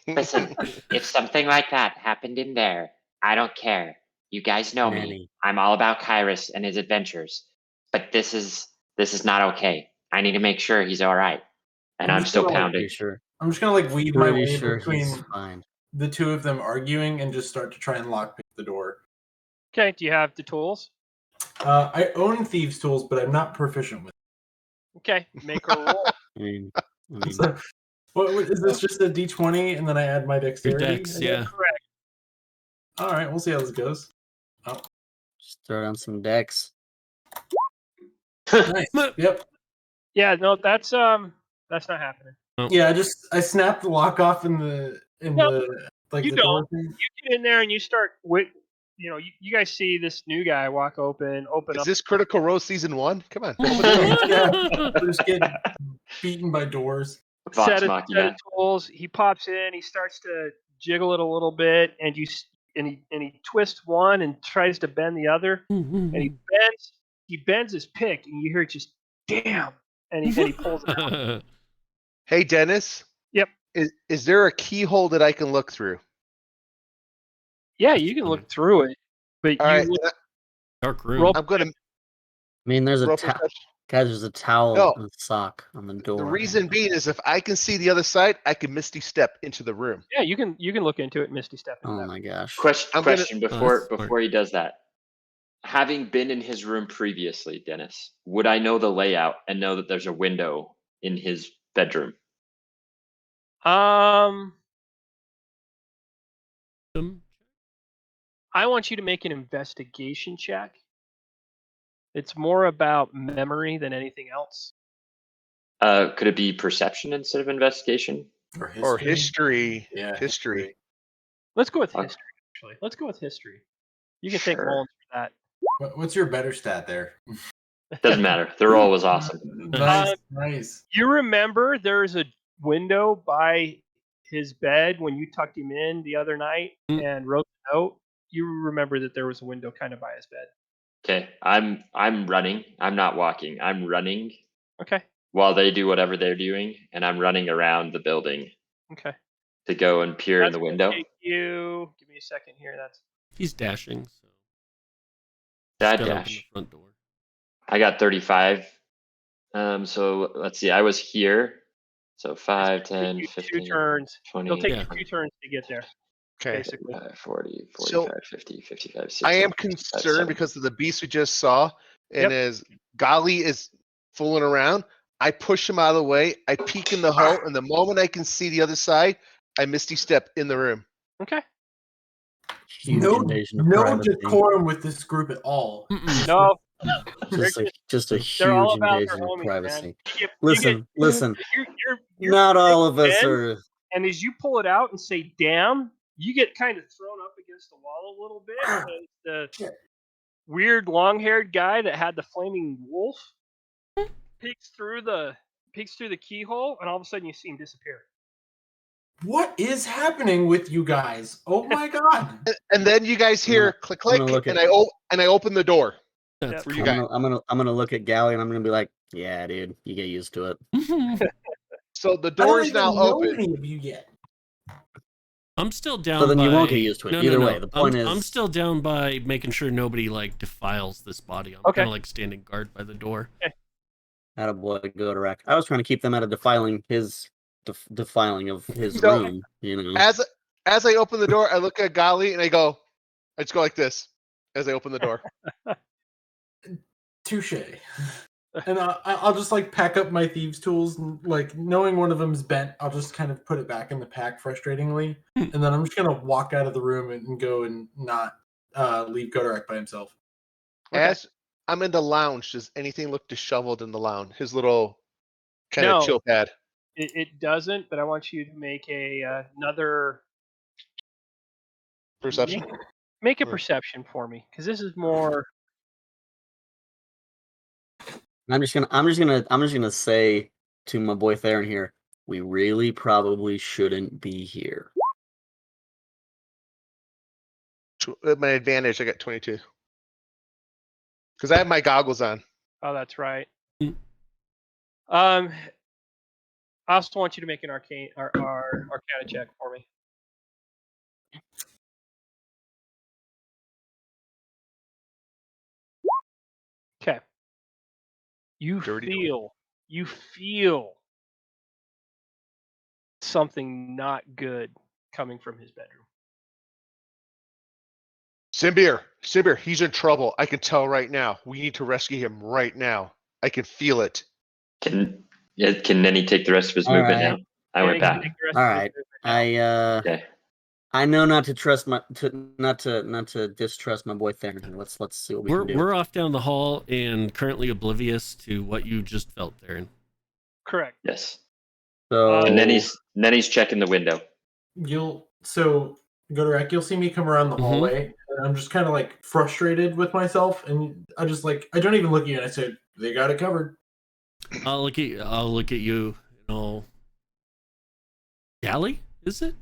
Listen, if something like that happened in there, I don't care. You guys know me. Neni. I'm all about Kyrus and his adventures. But this is not okay. I need to make sure he's all right. And I'm I'm just still gonna, like, pounding. Pretty sure. I'm just gonna like weave my Pretty way sure between he's fine. the two of them arguing and just start to try and lockpick the door. Okay, do you have the tools? I own thieves' tools, but I'm not proficient with Okay, make a roll. I mean, them. So, what is this? Just a D20 and then I add my Your dexterity? decks, yeah. Correct. All right, we'll see how this goes. just throw down some decks. Nice. Yep. Yeah, no, that's not happening. Yeah, I snapped the lock off in the like you the door don't. thing. You get in there and you start you guys see this new guy walk open Is up. this Critical Role Season 1? Come on. Yeah, just get beaten by doors. Vox set of Machina. tools. He pops in. He starts to jiggle it a little bit, and he twists one and tries to bend the other, and he bends his pick, and you hear it just damn, and he pulls it out. Hey, Dennis. Yep. Is there a keyhole that I can look through? Yeah, you can look through it, but All right. Dark room. Roll- I'm going to I mean, there's a roll towel. perception. Guys, there's a towel No. and a sock on the door. The reason being is if I can see the other side, I can Misty Step into the room. Yeah, you can look into it, Misty Step. Into Oh that. my gosh. Question that's before smart. he does that. Having been in his room previously, Dennis, would I know the layout and know that there's a window in his bedroom? Wisdom. I want you to make an investigation check. It's more about memory than anything else. Could it be perception instead of investigation? Or history. Yeah, History. Let's go with Okay. history, actually. Let's go with history. You can thank Sure. Mullins for that. What's your better stat there? Doesn't matter. They're always awesome. Nice, nice. You remember there's a window by his bed when you tucked him in the other night and wrote the note? You remember that there was a window kind of by his bed. Okay, I'm running. I'm not walking. I'm running Okay. while they do whatever they're doing, and I'm running around the building Okay. to go and peer in That's the gonna window. take you. Give me a second here. That's He's dashing, so Dad gotta open dash. the front door. I got 35. So let's see. I was here. So 5, it's gonna take 10, you 15, two turns. 20, It'll take Yeah. you 2 turns to get there, Okay. basically. 40, So, 45, 50, 55, 60. I am 65, concerned 70. because of the beast we just saw, and Yep. as Galli is fooling around, I push him out of the way. I peek in the hole, and the moment I can see the other side, I misty step in the room. Okay. Huge No, invasion of no privacy. decorum with this group at all. Mm-mm. No. Just a They're all huge about their invasion of homies, man. privacy. You Listen, listen. you're Not all of us pen, are. And as you pull it out and say "damn," you get kind of thrown up against the wall a little bit. And the weird long-haired guy that had the flaming wolf peeks through the keyhole, and all of a sudden you see him disappear. What is happening with you guys? Oh my god! And then you guys hear click I'm click, gonna look and at- I open the door That's for you I'm guys. gonna look at Galli and I'm gonna be like, yeah, dude, you get used to it. So the I door don't is even now know open. any of you yet. I'm still down. So then by... you won't get used to it. No, Either no, way, no. the point I'm is- still down by making sure nobody like defiles this body. I'm Okay. kind of like standing guard by the door. Attaboy, go to rack. I was trying to keep them out of defiling his defiling of his No. room. You know. As I open the door, I look at Galli and I just go like this as I open the door. Touche. And I'll just like pack up my thieves' tools, and like knowing one of them's bent, I'll just kind of put it back in the pack frustratingly, and then I'm just gonna walk out of the room and go and not leave Godarek by himself. Okay. As I'm in the lounge, does anything look disheveled in the lounge? His little kind No. of chill pad. It doesn't, but I want you to make another Perception. Make a Or- perception for me, because this is more. I'm just gonna say to my boy Theron here, we really probably shouldn't be here. At my advantage, I got 22. Because I have my goggles on. Oh, that's right. Mm. I also want you to make an arcana check for me. Okay. You Dirty feel something not good coming from his bedroom. Simbir, he's in trouble. I can tell right now. We need to rescue him right now. I can feel it. Can Neni take the rest of his All movement right. now? I went Danny can back. take the rest All of his right. movement now. I Okay. I know not to trust not to distrust my boy Theron. Let's see what we can do. We're off down the hall and currently oblivious to what you just felt, Theron. Correct. Yes. So And Neni's checking the window. You'll Godarek, you'll see me come around the Mhm. hallway, and I'm just kind of like frustrated with myself, and I don't even look at you, and I say, "They got it covered." I'll look at you. Galli, is it?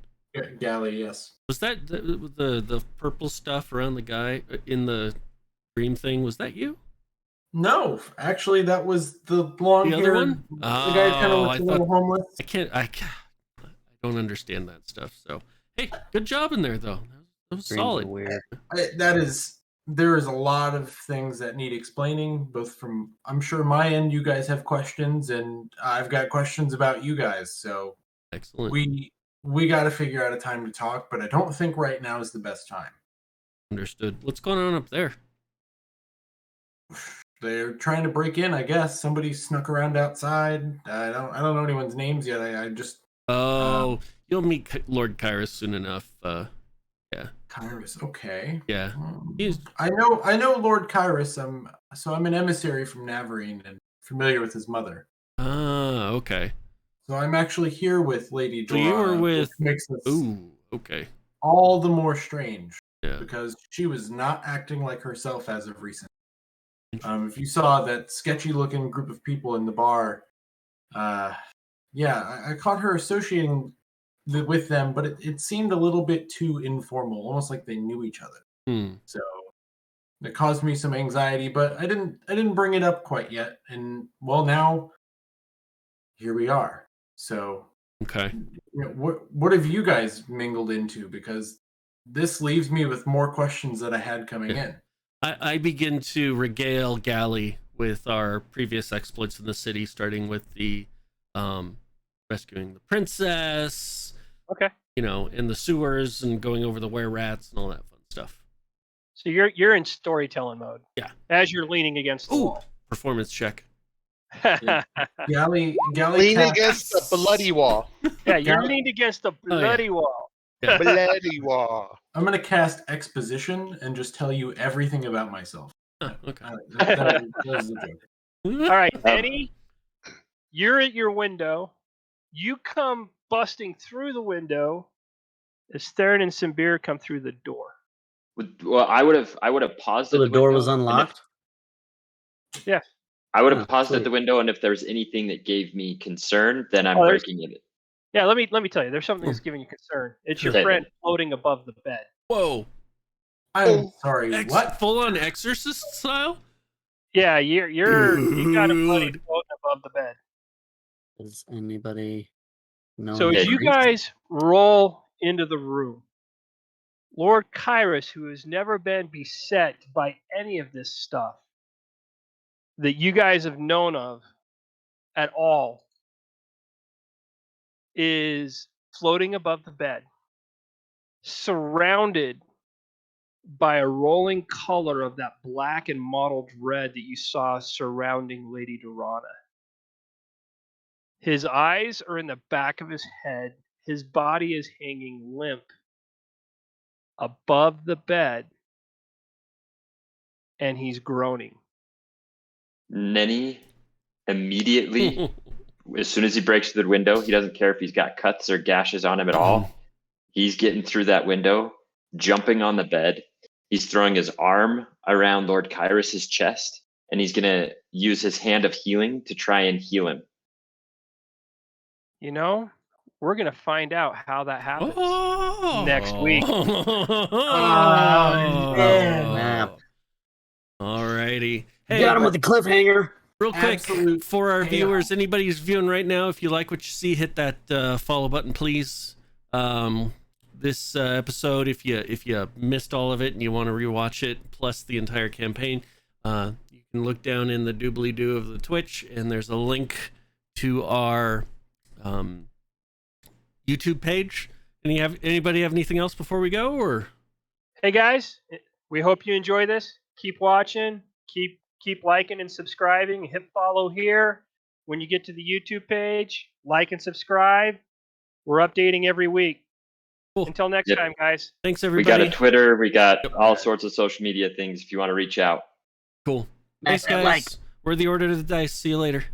Galli, yes. Was that the purple stuff around the guy in the dream thing? Was that you? No, actually, that was the long The hair. other one? The guy kind of Oh, looks I a little thought- homeless. I don't understand that stuff. So hey, good job in there though. That was dreams are solid. weird. There is a lot of things that need explaining, both from, I'm sure, my end. You guys have questions, and I've got questions about you guys. So Excellent. we got to figure out a time to talk, but I don't think right now is the best time. Understood. What's going on up there? They're trying to break in, I guess. Somebody snuck around outside. I don't know anyone's names yet. I just Oh, you'll meet Lord Kyrus soon enough. Yeah. Kyrus, okay. Yeah. He's I know Lord Kyrus. I'm an emissary from Navarine and familiar with his mother. okay. So I'm actually here with Lady Durauna. So you were with. Which makes this Ooh, okay. all the more strange. Yeah. Because she was not acting like herself as of recent. If you saw that sketchy-looking group of people in the bar, I caught her associating with them, but it seemed a little bit too informal, almost like they knew each other. So it caused me some anxiety, but I didn't bring it up quite yet. And well, now here we are. So Okay. what have you guys mingled into? Because this leaves me with more questions that I had coming in. I begin to regale Galli with our previous exploits in the city, starting with the rescuing the princess. Okay. In the sewers and going over the were-rats and all that fun stuff. So you're in storytelling mode. Yeah. As you're leaning against the wall. Performance check. Galli Lean against the bloody wall. Yeah, you're leaned against the bloody wall. Yeah. Bloody wall. I'm going to cast exposition and just tell you everything about myself. Okay. That was the joke. All right, Neni, you're at your window. You come busting through the window as Theron and Simbir come through the door. Well, I would have paused. So at the door window, was unlocked? Yeah. I would have Oh, paused sweet. at the window, and if there's anything that gave me concern, then I'm there's- breaking it. Yeah, let me tell you. There's something that's giving you concern. It's your Okay, friend floating above the bed. Whoa. I'm sorry, what? Full on exorcist style? Yeah, you got a buddy Dude. floating above the bed. Does anybody know? So Okay. as you guys roll into the room, Lord Kyrus, who has never been beset by any of this stuff that you guys have known of at all, is floating above the bed, surrounded by a rolling color of that black and mottled red that you saw surrounding Lady Durauna. His eyes are in the back of his head. His body is hanging limp above the bed, and he's groaning. Neni immediately, as soon as he breaks through the window, he doesn't care if he's got cuts or gashes on him at all. He's getting through that window, jumping on the bed. He's throwing his arm around Lord Kyrus's chest, and he's gonna use his hand of healing to try and heal him. We're going to find out how that happens next Next week. yeah. Alrighty. Hey, Got him with the cliffhanger. real quick Absolute for our chaos. viewers, anybody who's viewing right now, if you like what you see, hit that follow button, please. This episode, if you missed all of it and you want to rewatch it, plus the entire campaign, you can look down in the doobly-doo of the Twitch, and there's a link to our YouTube page. Anybody have anything else before we go, or? Hey guys, we hope you enjoy this. Keep watching, keep liking and subscribing. Hit follow here. When you get to the YouTube page, like and subscribe. We're updating every week. Cool. Until next Yep. time, guys. Thanks, We everybody. got a Twitter, we got all sorts of social media things if you want to reach out. Cool. Thanks, Smash that guys. like. We're the Order of the Dice. See you later.